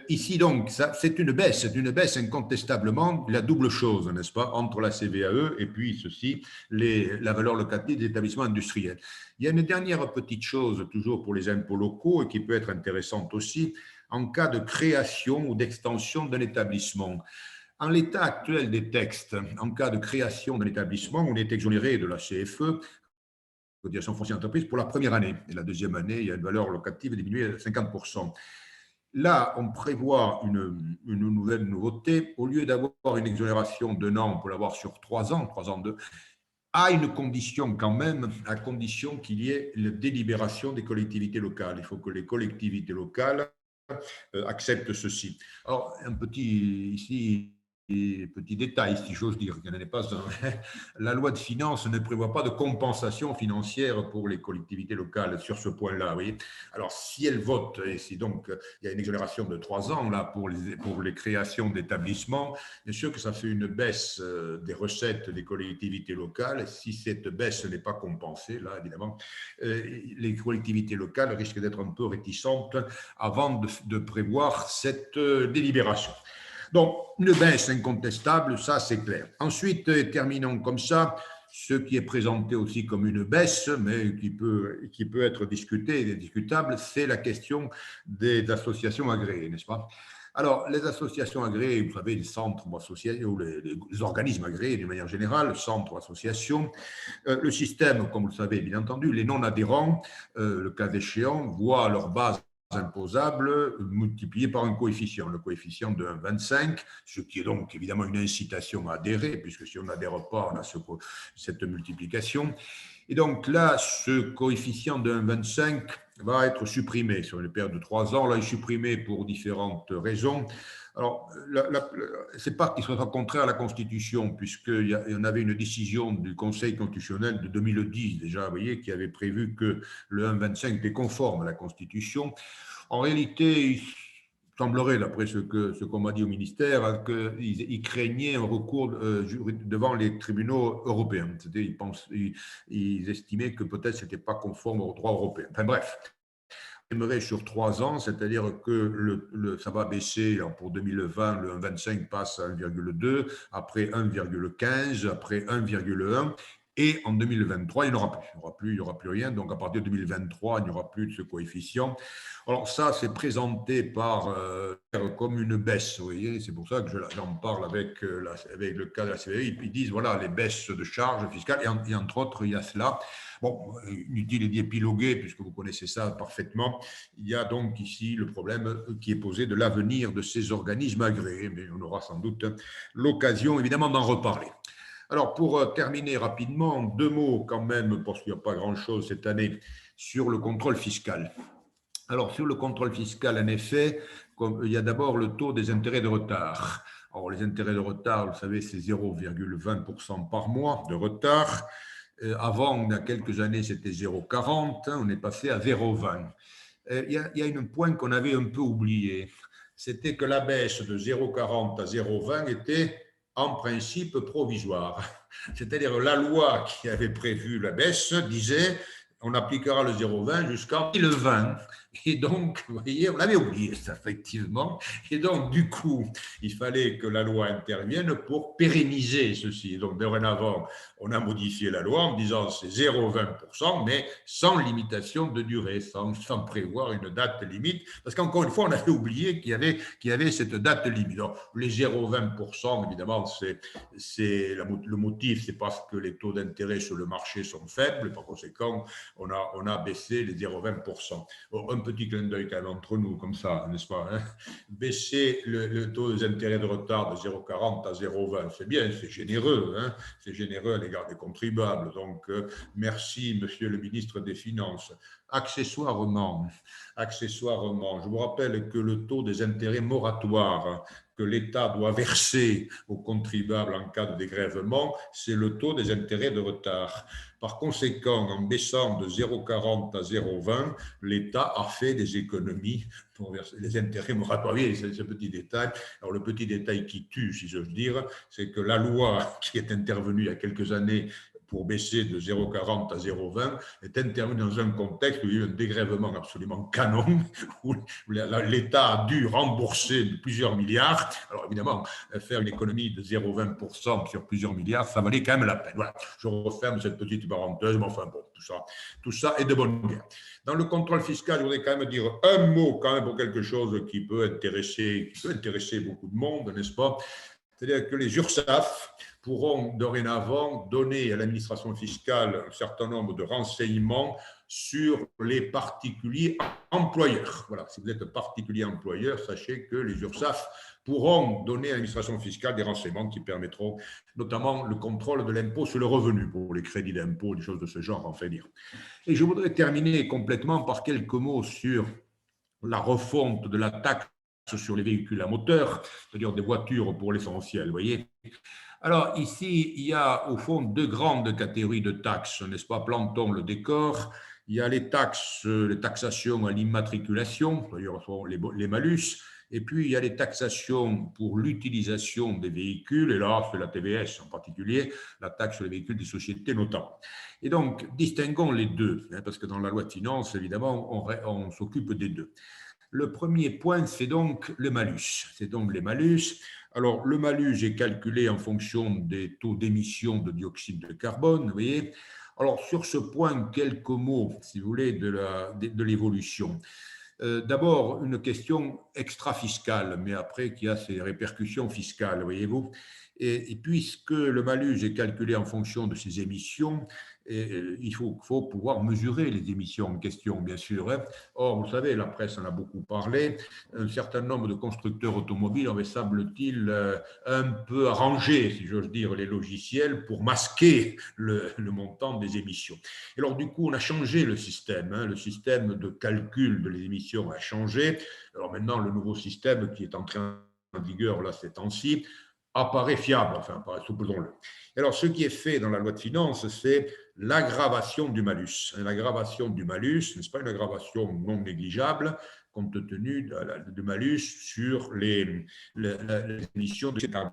Ici, donc, c'est une baisse incontestablement, la double chose, n'est-ce pas, entre la CVAE et puis ceci, la valeur locative des établissements industriels. Il y a une dernière petite chose, toujours pour les impôts locaux, et qui peut être intéressante aussi, en cas de création ou d'extension d'un établissement. En l'état actuel des textes, en cas de création d'un établissement, on est exonéré de la CFE, cotisation foncière d'entreprise, pour la première année. Et la deuxième année, il y a une valeur locative diminuée de 50%. Là, on prévoit une nouvelle nouveauté. Au lieu d'avoir une exonération d'un an, on peut l'avoir sur 3 ans, 2, à une condition quand même, à condition qu'il y ait la délibération des collectivités locales. Il faut que les collectivités locales acceptent ceci. Alors, un petit ici, petit détail, si j'ose dire, il n'y en a pas un. La loi de finances ne prévoit pas de compensation financière pour les collectivités locales sur ce point-là. Oui. Alors, si elles votent, et si donc il y a une exonération de 3 ans là, pour les créations d'établissements, bien sûr que ça fait une baisse des recettes des collectivités locales. Si cette baisse n'est pas compensée, là, évidemment, les collectivités locales risquent d'être un peu réticentes avant de prévoir cette délibération. Donc, une baisse incontestable, ça c'est clair. Ensuite, terminons comme ça, ce qui est présenté aussi comme une baisse, mais qui peut être discuté et discutable, c'est la question des associations agréées, n'est-ce pas? Alors, les associations agréées, vous savez, les centres ou associations, ou les organismes agréés d'une manière générale, centres ou associations, le système, comme vous le savez, bien entendu, les non-adhérents, le cas échéant, voient leur base imposable multiplié par un coefficient, le coefficient de 1,25, ce qui est donc évidemment une incitation à adhérer, puisque si on n'adhère pas, on a cette multiplication. Et donc là, ce coefficient de 1,25 va être supprimé sur une période de 3 ans. Là, il est supprimé pour différentes raisons. Alors, ce n'est pas qu'il soit contraire à la Constitution, puisqu'il y en avait une décision du Conseil constitutionnel de 2010 déjà, vous voyez, qui avait prévu que le 1,25 était conforme à la Constitution. En réalité, il semblerait, d'après ce qu'on m'a dit au ministère, qu'ils craignaient un recours devant les tribunaux européens. Ils estimaient que peut-être ce n'était pas conforme au droit européen. Enfin bref. J'aimerais sur 3 ans, c'est-à-dire que ça va baisser pour 2020, le 1,25 passe à 1,2, après 1,15, après 1,1, et en 2023, il n'y aura plus rien. Donc à partir de 2023, il n'y aura plus de ce coefficient. Alors ça, c'est présenté comme une baisse, vous voyez, c'est pour ça que j'en parle avec le cas de la CVE. Ils disent, voilà, les baisses de charges fiscales, et entre autres, il y a cela. Bon, inutile d'y épiloguer, puisque vous connaissez ça parfaitement. Il y a donc ici le problème qui est posé de l'avenir de ces organismes agréés, mais on aura sans doute l'occasion, évidemment, d'en reparler. Alors, pour terminer rapidement, 2 mots quand même, parce qu'il n'y a pas grand-chose cette année, sur le contrôle fiscal. Alors, sur le contrôle fiscal, en effet, il y a d'abord le taux des intérêts de retard. Alors, les intérêts de retard, vous savez, c'est 0,20% par mois de retard. Avant, il y a quelques années, c'était 0,40, on est passé à 0,20. Il y a un point qu'on avait un peu oublié, c'était que la baisse de 0,40 à 0,20 était en principe provisoire. C'est-à-dire la loi qui avait prévu la baisse disait on appliquera le 0,20 jusqu'en 2020. Et donc, vous voyez, on l'avait oublié, ça, effectivement. Et donc, du coup, il fallait que la loi intervienne pour pérenniser ceci. Donc, dorénavant, on a modifié la loi en disant c'est 0,20%, mais sans limitation de durée, sans prévoir une date limite. Parce qu'encore une fois, on avait oublié qu'il y avait cette date limite. Donc, les 0,20%, évidemment, le motif, c'est parce que les taux d'intérêt sur le marché sont faibles. Par conséquent, on a baissé les 0,20%. Un un petit clin d'œil quand même entre nous, comme ça, n'est-ce pas, hein? Baisser le taux des intérêts de retard de 0,40 à 0,20, c'est bien, c'est généreux, hein, c'est généreux à l'égard des contribuables. Donc, merci, monsieur le ministre des Finances. Accessoirement, je vous rappelle que le taux des intérêts moratoires que l'État doit verser aux contribuables en cas de dégrèvement, c'est le taux des intérêts de retard. Par conséquent, en baissant de 0,40 à 0,20, l'État a fait des économies pour verser les intérêts moratoires. Oui, c'est ce petit détail. Alors, le petit détail qui tue, si j'ose dire, c'est que la loi qui est intervenue il y a quelques années pour baisser de 0,40 à 0,20 est intervenue dans un contexte où il y a eu un dégrèvement absolument canon, où l'État a dû rembourser plusieurs milliards. Alors évidemment, faire une économie de 0,20% sur plusieurs milliards, ça valait quand même la peine. Voilà, je referme cette petite parenthèse, mais enfin bon, tout ça est de bonne guerre. Dans le contrôle fiscal, je voudrais quand même dire un mot quand même pour quelque chose qui peut intéresser beaucoup de monde, n'est-ce pas? C'est-à-dire que les URSSAF pourront dorénavant donner à l'administration fiscale un certain nombre de renseignements sur les particuliers employeurs. Voilà, si vous êtes particulier employeur, sachez que les URSSAF pourront donner à l'administration fiscale des renseignements qui permettront notamment le contrôle de l'impôt sur le revenu pour les crédits d'impôt, des choses de ce genre, en fait dire. Et je voudrais terminer complètement par quelques mots sur la refonte de la taxe sur les véhicules à moteur, c'est-à-dire des voitures pour l'essentiel, vous voyez. Alors ici, il y a au fond deux grandes catégories de taxes, n'est-ce pas? Plantons le décor. Il y a les taxations à l'immatriculation, c'est-à-dire les malus, et puis il y a les taxations pour l'utilisation des véhicules, et là c'est la TVS en particulier, la taxe sur les véhicules des sociétés notamment. Et donc distinguons les deux, parce que dans la loi de finances, évidemment, on s'occupe des deux. Le premier point, c'est donc le malus. C'est donc les malus. Alors, le malus est calculé en fonction des taux d'émission de dioxyde de carbone, vous voyez. Alors, sur ce point, quelques mots, si vous voulez, de l'évolution. D'abord, une question extra-fiscale, mais après qui a ses répercussions fiscales, voyez-vous. Et puisque le malus est calculé en fonction de ses émissions, il faut pouvoir mesurer les émissions en question, bien sûr. Hein. Or, vous savez, la presse en a beaucoup parlé. Un certain nombre de constructeurs automobiles avaient, semble-t-il, un peu arrangé, si j'ose dire, les logiciels pour masquer le montant des émissions. Et alors, du coup, on a changé le système. Hein. Le système de calcul de les émissions a changé. Alors maintenant, le nouveau système qui est entré en vigueur là ces temps-ci apparaît fiable, enfin, supposons-le. Alors, ce qui est fait dans la loi de finances, c'est l'aggravation du malus. L'aggravation du malus, n'est-ce pas une aggravation non négligeable, compte tenu du malus sur les émissions de carbone.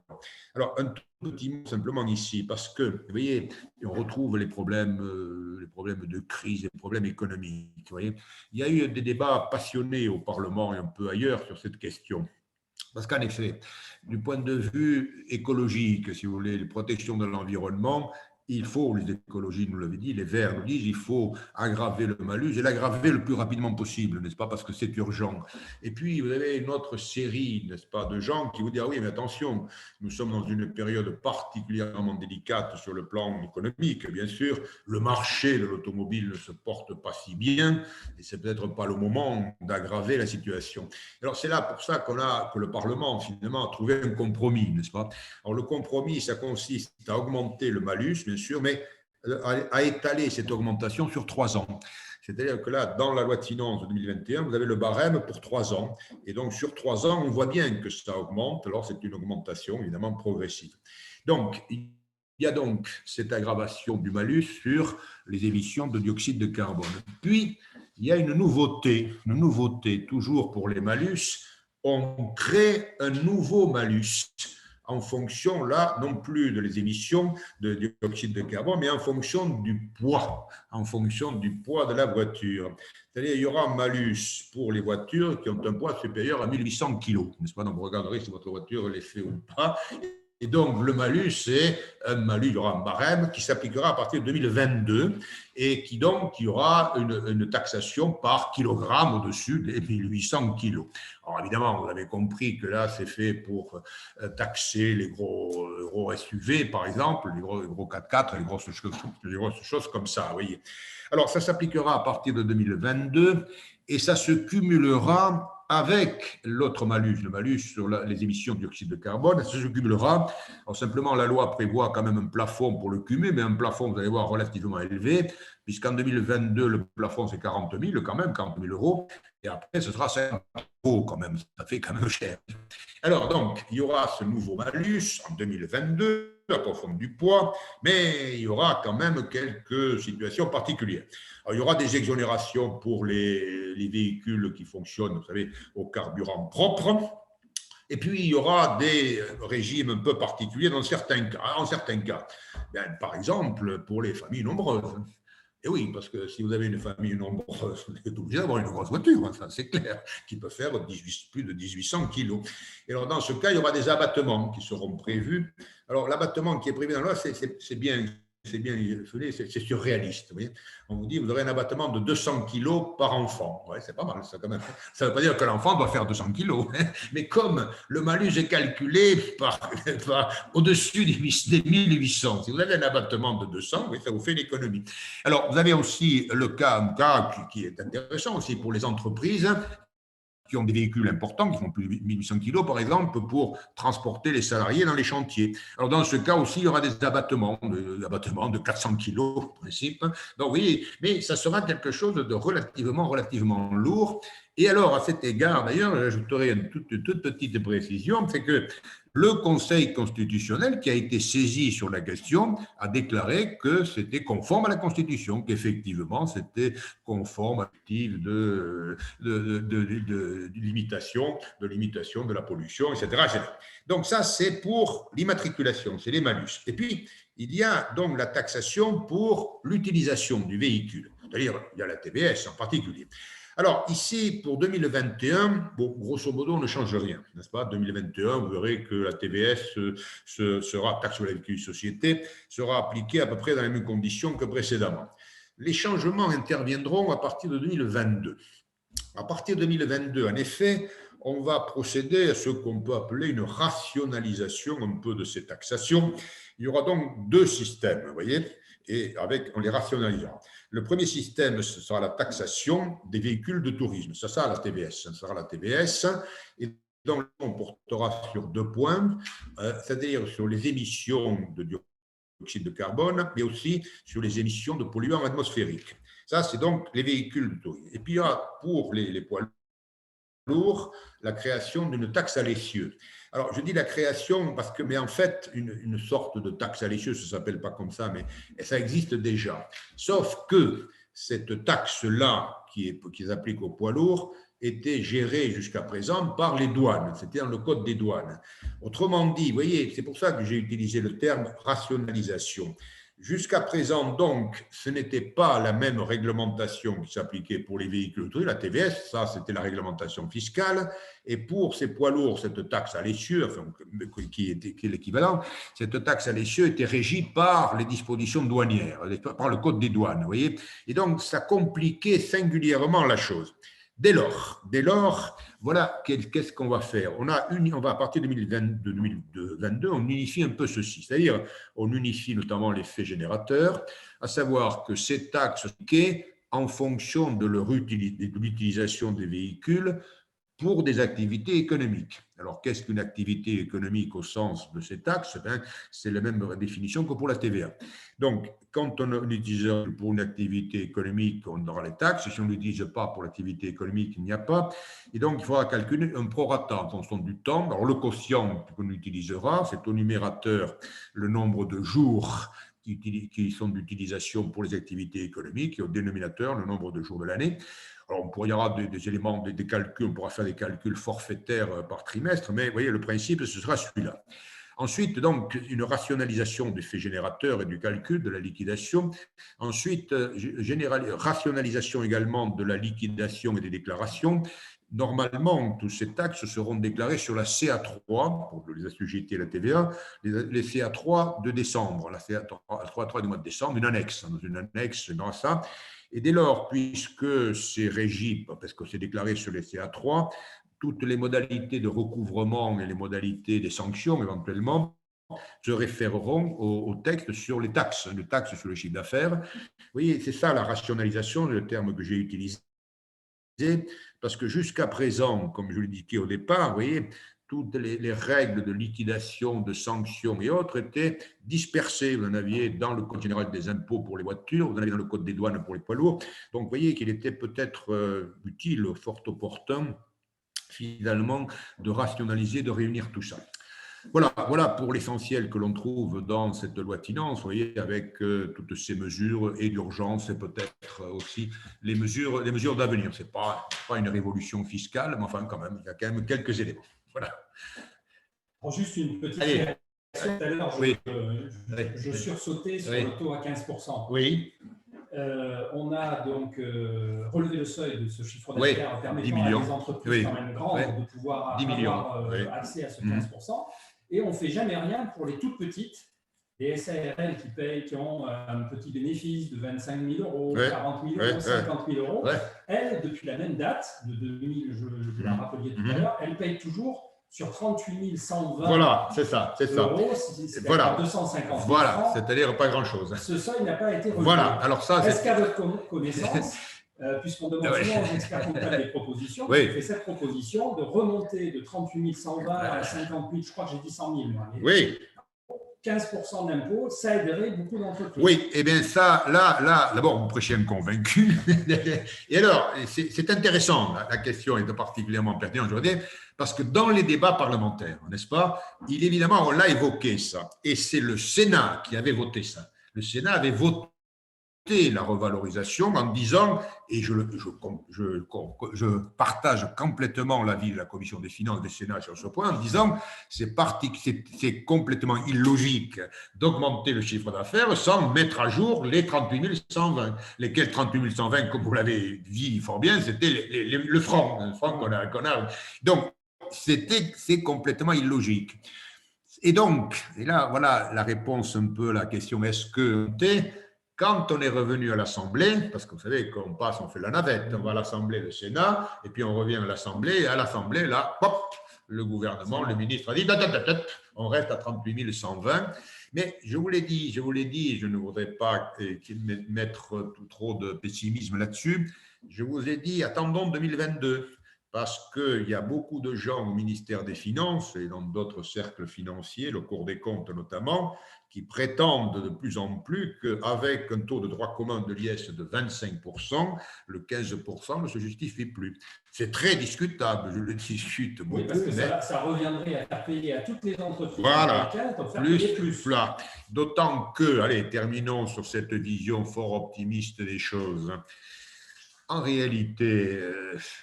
Alors, un tout petit mot simplement ici, parce que, vous voyez, on retrouve les problèmes de crise, les problèmes économiques. Vous voyez. Il y a eu des débats passionnés au Parlement et un peu ailleurs sur cette question. Parce qu'en effet, du point de vue écologique, si vous voulez, la protection de l'environnement, il faut, les écologistes nous l'avaient dit, les Verts nous disent, il faut aggraver le malus et l'aggraver le plus rapidement possible, n'est-ce pas, parce que c'est urgent. Et puis, vous avez une autre série, n'est-ce pas, de gens qui vous disent, ah oui, mais attention, nous sommes dans une période particulièrement délicate sur le plan économique, bien sûr, le marché de l'automobile ne se porte pas si bien, et c'est peut-être pas le moment d'aggraver la situation. Alors, c'est là pour ça que le Parlement, finalement, a trouvé un compromis, n'est-ce pas? Alors, le compromis, ça consiste à augmenter le malus, bien sûr, mais à étaler cette augmentation sur 3 ans. C'est-à-dire que là, dans la loi de finances de 2021, vous avez le barème pour 3 ans. Et donc, sur 3 ans, on voit bien que ça augmente. Alors, c'est une augmentation, évidemment, progressive. Donc, il y a donc cette aggravation du malus sur les émissions de dioxyde de carbone. Puis, il y a une nouveauté toujours pour les malus. On crée un nouveau malus en fonction, là, non plus de les émissions de dioxyde de carbone, mais en fonction du poids de la voiture. C'est-à-dire, il y aura un malus pour les voitures qui ont un poids supérieur à 1800 kg, n'est-ce pas? Donc, vous regarderez si votre voiture l'est fait ou pas. Et donc, le malus, c'est un malus, il y aura un barème qui s'appliquera à partir de 2022 et qui donc, il y aura une taxation par kilogramme au-dessus des 1800 kilos. Alors, évidemment, vous avez compris que là, c'est fait pour taxer les gros SUV, par exemple, les gros 4x4, les grosses choses comme ça, vous voyez. Alors, ça s'appliquera à partir de 2022 et ça se cumulera avec l'autre malus, le malus sur les émissions de dioxyde de carbone, ça se cumulera. Alors simplement, la loi prévoit quand même un plafond pour le cumul, mais un plafond, vous allez voir, relativement élevé, puisqu'en 2022, le plafond, c'est 40 000 quand même, 40 000 euros, et après, ce sera 50 euros quand même, ça fait quand même cher. Alors donc, il y aura ce nouveau malus en 2022, à profondeur du poids, mais il y aura quand même quelques situations particulières. Alors, il y aura des exonérations pour les véhicules qui fonctionnent, vous savez, au carburant propre. Et puis, il y aura des régimes un peu particuliers dans certains cas. En certains cas, ben, par exemple, pour les familles nombreuses. Et oui, parce que si vous avez une famille nombreuse, vous êtes obligé d'avoir une grosse voiture, ça c'est clair, qui peut faire plus de 1800 kilos. Et alors, dans ce cas, il y aura des abattements qui seront prévus. Alors, l'abattement qui est prévu dans la loi, c'est bien c'est surréaliste. Vous voyez, on vous dit vous aurez un abattement de 200 kilos par enfant. Ouais, c'est pas mal ça quand même. Ça ne veut pas dire que l'enfant doit faire 200 kilos, mais comme le malus est calculé au-dessus des 1800, si vous avez un abattement de 200, oui, ça vous fait une économie. Alors, vous avez aussi un cas qui est intéressant aussi pour les entreprises qui ont des véhicules importants, qui font plus de 1800 kilos, par exemple, pour transporter les salariés dans les chantiers. Alors, dans ce cas aussi, il y aura des abattements de 400 kilos, en principe. Donc, oui, mais ça sera quelque chose de relativement lourd. Et alors, à cet égard, d'ailleurs, j'ajouterai une toute petite précision, c'est que le Conseil constitutionnel, qui a été saisi sur la question, a déclaré que c'était conforme à la Constitution, qu'effectivement, c'était conforme à l'objectif de limitation de la pollution, etc., etc. Donc ça, c'est pour l'immatriculation, c'est les malus. Et puis, il y a donc la taxation pour l'utilisation du véhicule, c'est-à-dire il y a la TBS en particulier. Alors, ici, pour 2021, bon, grosso modo, on ne change rien, n'est-ce pas? 2021, vous verrez que la TBS sera, taxe sur les véhicules société, sera appliquée à peu près dans les mêmes conditions que précédemment. Les changements interviendront à partir de 2022. À partir de 2022, en effet, on va procéder à ce qu'on peut appeler une rationalisation un peu de ces taxations. Il y aura donc deux systèmes, vous voyez, et on les rationalisera. Le premier système, ce sera la taxation des véhicules de tourisme. Ça sera la TBS. Ça sera la TBS. Et donc, on portera sur deux points, c'est-à-dire sur les émissions de dioxyde de carbone, mais aussi sur les émissions de polluants atmosphériques. Ça, c'est donc les véhicules de tourisme. Et puis, il y a pour les poids lourds la création d'une taxe à l'essieu. Alors, je dis la création parce que, mais en fait, une sorte de taxe à l'essieu, ça ne s'appelle pas comme ça, mais ça existe déjà. Sauf que cette taxe-là, qui s'applique aux poids lourds, était gérée jusqu'à présent par les douanes. C'était dans le code des douanes. Autrement dit, vous voyez, c'est pour ça que j'ai utilisé le terme rationalisation. Jusqu'à présent, donc, ce n'était pas la même réglementation qui s'appliquait pour les véhicules, la TVS, ça c'était la réglementation fiscale, et pour ces poids lourds, cette taxe à l'essieu, enfin, qui est l'équivalent, cette taxe à l'essieu était régie par les dispositions douanières, par le code des douanes, vous voyez, et donc ça compliquait singulièrement la chose. Dès lors, voilà qu'est-ce qu'on va faire. On va à partir de 2022, on unifie un peu ceci, c'est-à-dire on unifie notamment les faits générateurs, à savoir que ces taxes sont appliquées en fonction de l'utilisation des véhicules pour des activités économiques. Alors, qu'est-ce qu'une activité économique au sens de ces taxes? C'est la même définition que pour la TVA. Donc, quand on utilise pour une activité économique, on aura les taxes. Si on ne l'utilise pas pour l'activité économique, il n'y a pas. Et donc, il faudra calculer un prorata en fonction du temps. Alors, le quotient qu'on utilisera, c'est au numérateur le nombre de jours qui sont d'utilisation pour les activités économiques et au dénominateur le nombre de jours de l'année. Alors, il y aura des éléments, des calculs, on pourra faire des calculs forfaitaires par trimestre, mais vous voyez, le principe, ce sera celui-là. Ensuite, donc, une rationalisation des faits générateurs et du calcul de la liquidation. Ensuite, rationalisation également de la liquidation et des déclarations. normalement, toutes ces taxes seront déclarées sur la CA3, pour les assujettis à la TVA, les CA3 de décembre, la CA3 du mois de décembre, dans une annexe dans ça. Et dès lors, puisque c'est régi, parce que c'est déclaré sur les CA3, toutes les modalités de recouvrement et les modalités des sanctions éventuellement se référeront au texte sur les taxes sur le chiffre d'affaires. Vous voyez, c'est ça la rationalisation, le terme que j'ai utilisé, parce que jusqu'à présent, comme je l'ai dit au départ, vous voyez, toutes les règles de liquidation, de sanctions et autres étaient dispersées. Vous en aviez dans le Code général des impôts pour les voitures, vous en aviez dans le Code des douanes pour les poids lourds. Donc, vous voyez qu'il était peut-être utile, fort opportun, finalement, de rationaliser, de réunir tout ça. Voilà pour l'essentiel que l'on trouve dans cette loi de finances, vous voyez, avec toutes ces mesures et d'urgence et peut-être aussi les mesures d'avenir. Ce n'est pas une révolution fiscale, mais enfin, quand même, il y a quand même quelques éléments. Voilà. Alors, juste une petite réaction. Tout à l'heure, je sursautais sur le taux à 15%. Oui. On a donc relevé le seuil de ce chiffre d'affaires permettant à des entreprises quand même grandes de pouvoir avoir accès à ce 15%. Et on ne fait jamais rien pour les toutes petites, les SARL qui ont un petit bénéfice de 25 000 euros, 40 000 euros, 50 000 euros. Elles, depuis la même date, de 2000, je vous l'ai rappelé tout à l'heure, elles payent toujours sur 38 120 voilà, c'est ça. euros, c'est voilà. 250 000 voilà, francs. C'est-à-dire pas grand-chose. Ce seuil n'a pas été relevé. Voilà, alors ça, est-ce qu'à votre connaissance, puisqu'on demande souvent aux experts comptables des propositions, j'ai fait cette proposition de remonter de 38 120 à 58, je crois que j'ai dit 100 000. Moi, oui. 15% d'impôt, ça aiderait beaucoup d'entreprises. Oui, et bien ça, là, d'abord, vous prêchez un convaincu. Et alors, c'est intéressant, la question est particulièrement pertinente aujourd'hui, parce que dans les débats parlementaires, n'est-ce pas, évidemment, on l'a évoqué ça, et c'est le Sénat qui avait voté ça. Le Sénat avait voté la revalorisation en disant, et je partage complètement l'avis de la Commission des finances du Sénat sur ce point, en disant c'est complètement illogique d'augmenter le chiffre d'affaires sans mettre à jour les 38 120. Lesquels 38 120, comme vous l'avez dit fort bien, c'était le franc qu'on a. Donc, c'est complètement illogique. Et donc, et là, voilà la réponse un peu à la question, est-ce que quand on est revenu à l'Assemblée, parce que vous savez qu'on passe, on fait la navette, on va à l'Assemblée, le Sénat, et puis on revient à l'Assemblée, et à l'Assemblée, là, pop, le gouvernement, le ministre a dit, on reste à 38 120. Mais je vous l'ai dit, je ne voudrais pas mettre trop de pessimisme là-dessus, je vous ai dit, attendons 2022. Parce qu'il y a beaucoup de gens au ministère des Finances et dans d'autres cercles financiers, le Cour des comptes notamment, qui prétendent de plus en plus qu'avec un taux de droit commun de l'IS de 25%, le 15% ne se justifie plus. C'est très discutable, je le discute beaucoup. Oui, parce que ça reviendrait à faire payer à toutes les entreprises pour faire payer plus. Voilà. D'autant que, allez, terminons sur cette vision fort optimiste des choses. En réalité,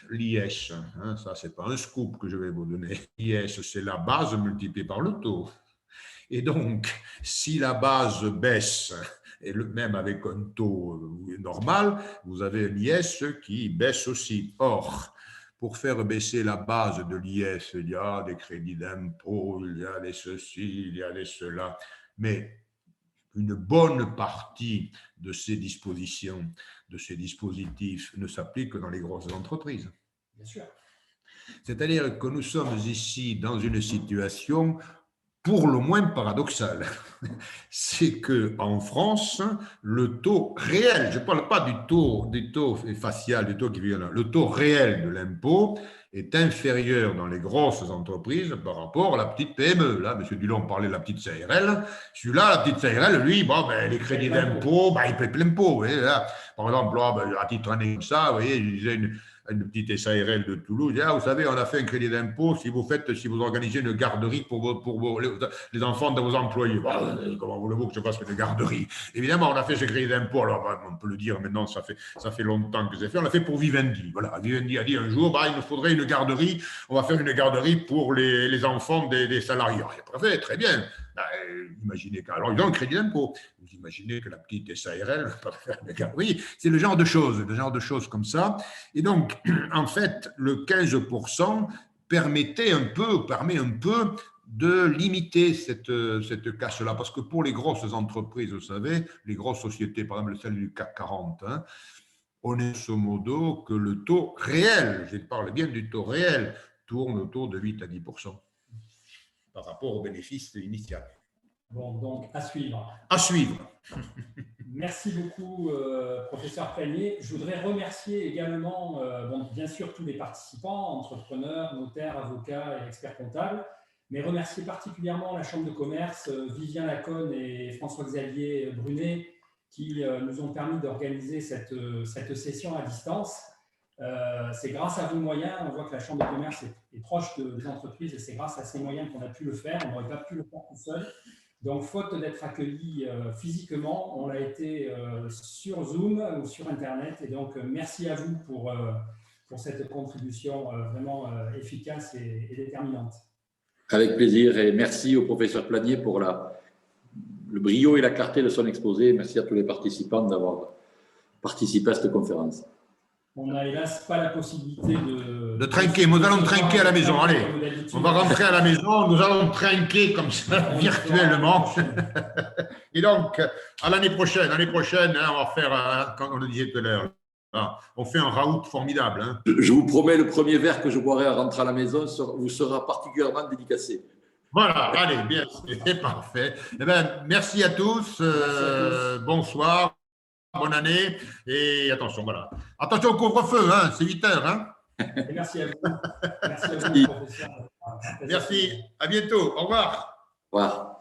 l'IS, ça, ce n'est pas un scoop que je vais vous donner. L'IS, c'est la base multipliée par le taux. Et donc, si la base baisse, et même avec un taux normal, vous avez un IS qui baisse aussi. Or, pour faire baisser la base de l'IS, il y a des crédits d'impôt, il y a des ceci, il y a des cela. Mais une bonne partie de ces dispositions, de ces dispositifs ne s'appliquent que dans les grosses entreprises. Bien sûr. C'est-à-dire que nous sommes ici dans une situation pour le moins paradoxale. C'est qu'en France, le taux réel, je ne parle pas du taux facial, du taux qui vient là, le taux réel de l'impôt est inférieur dans les grosses entreprises par rapport à la petite PME. Là, M. Dulon parlait de la petite CARL. Celui-là, la petite CARL, lui, les crédits d'impôt, il paie plein pot. Par exemple, à titre comme ça, vous voyez, je disais une petite SARL de Toulouse, vous savez, on a fait un crédit d'impôt si vous organisez une garderie pour les enfants de vos employés. Comment voulez-vous que je fasse une garderie? Évidemment, on a fait ce crédit d'impôt, alors on peut le dire maintenant, ça fait longtemps que c'est fait, on l'a fait pour Vivendi. Voilà, Vivendi a dit un jour, il nous faudrait une garderie, on va faire une garderie pour les enfants des salariés. Parfait, très bien. Imaginez alors ils ont un crédit d'impôt. Vous imaginez que la petite SARL, oui, c'est le genre de choses comme ça. Et donc, en fait, le 15% permet un peu de limiter cette casse-là. Parce que pour les grosses entreprises, vous savez, les grosses sociétés, par exemple celle du CAC 40, hein, on est grosso modo que le taux réel, je parle bien du taux réel, tourne autour de 8 à 10% par rapport au bénéfice initial. Bon, donc à suivre. À suivre. Merci beaucoup, professeur Planier. Je voudrais remercier également, bien sûr, tous les participants, entrepreneurs, notaires, avocats et experts comptables, mais remercier particulièrement la Chambre de commerce, Vivien Laconne et François-Xavier Brunet, qui nous ont permis d'organiser cette session à distance. C'est grâce à vos moyens, on voit que la Chambre de commerce est proche des entreprises et c'est grâce à ces moyens qu'on a pu le faire. On n'aurait pas pu le faire tout seul. Donc, faute d'être accueillis physiquement, on a été sur Zoom ou sur Internet. Et donc, merci à vous pour cette contribution vraiment efficace et déterminante. Avec plaisir et merci au professeur Planier pour le brio et la clarté de son exposé. Merci à tous les participants d'avoir participé à cette conférence. On n'a hélas pas la possibilité de trinquer. Nous allons trinquer à la maison. Allez, on va rentrer à la maison. Nous allons trinquer comme ça, virtuellement. Et donc, à l'année prochaine, hein, on va faire, comme on le disait tout à l'heure, on fait un raout formidable. Hein. Je vous promets, le premier verre que je boirai à rentrer à la maison vous sera particulièrement dédicacé. Voilà, allez, bien, c'est parfait. Eh bien, merci à tous. Bonsoir. Bonne année et attention, voilà. Attention au couvre-feu, hein, c'est 8 heures. Hein. Et merci à vous. Merci à vous, professeur. Merci, à bientôt. Au revoir. Au revoir.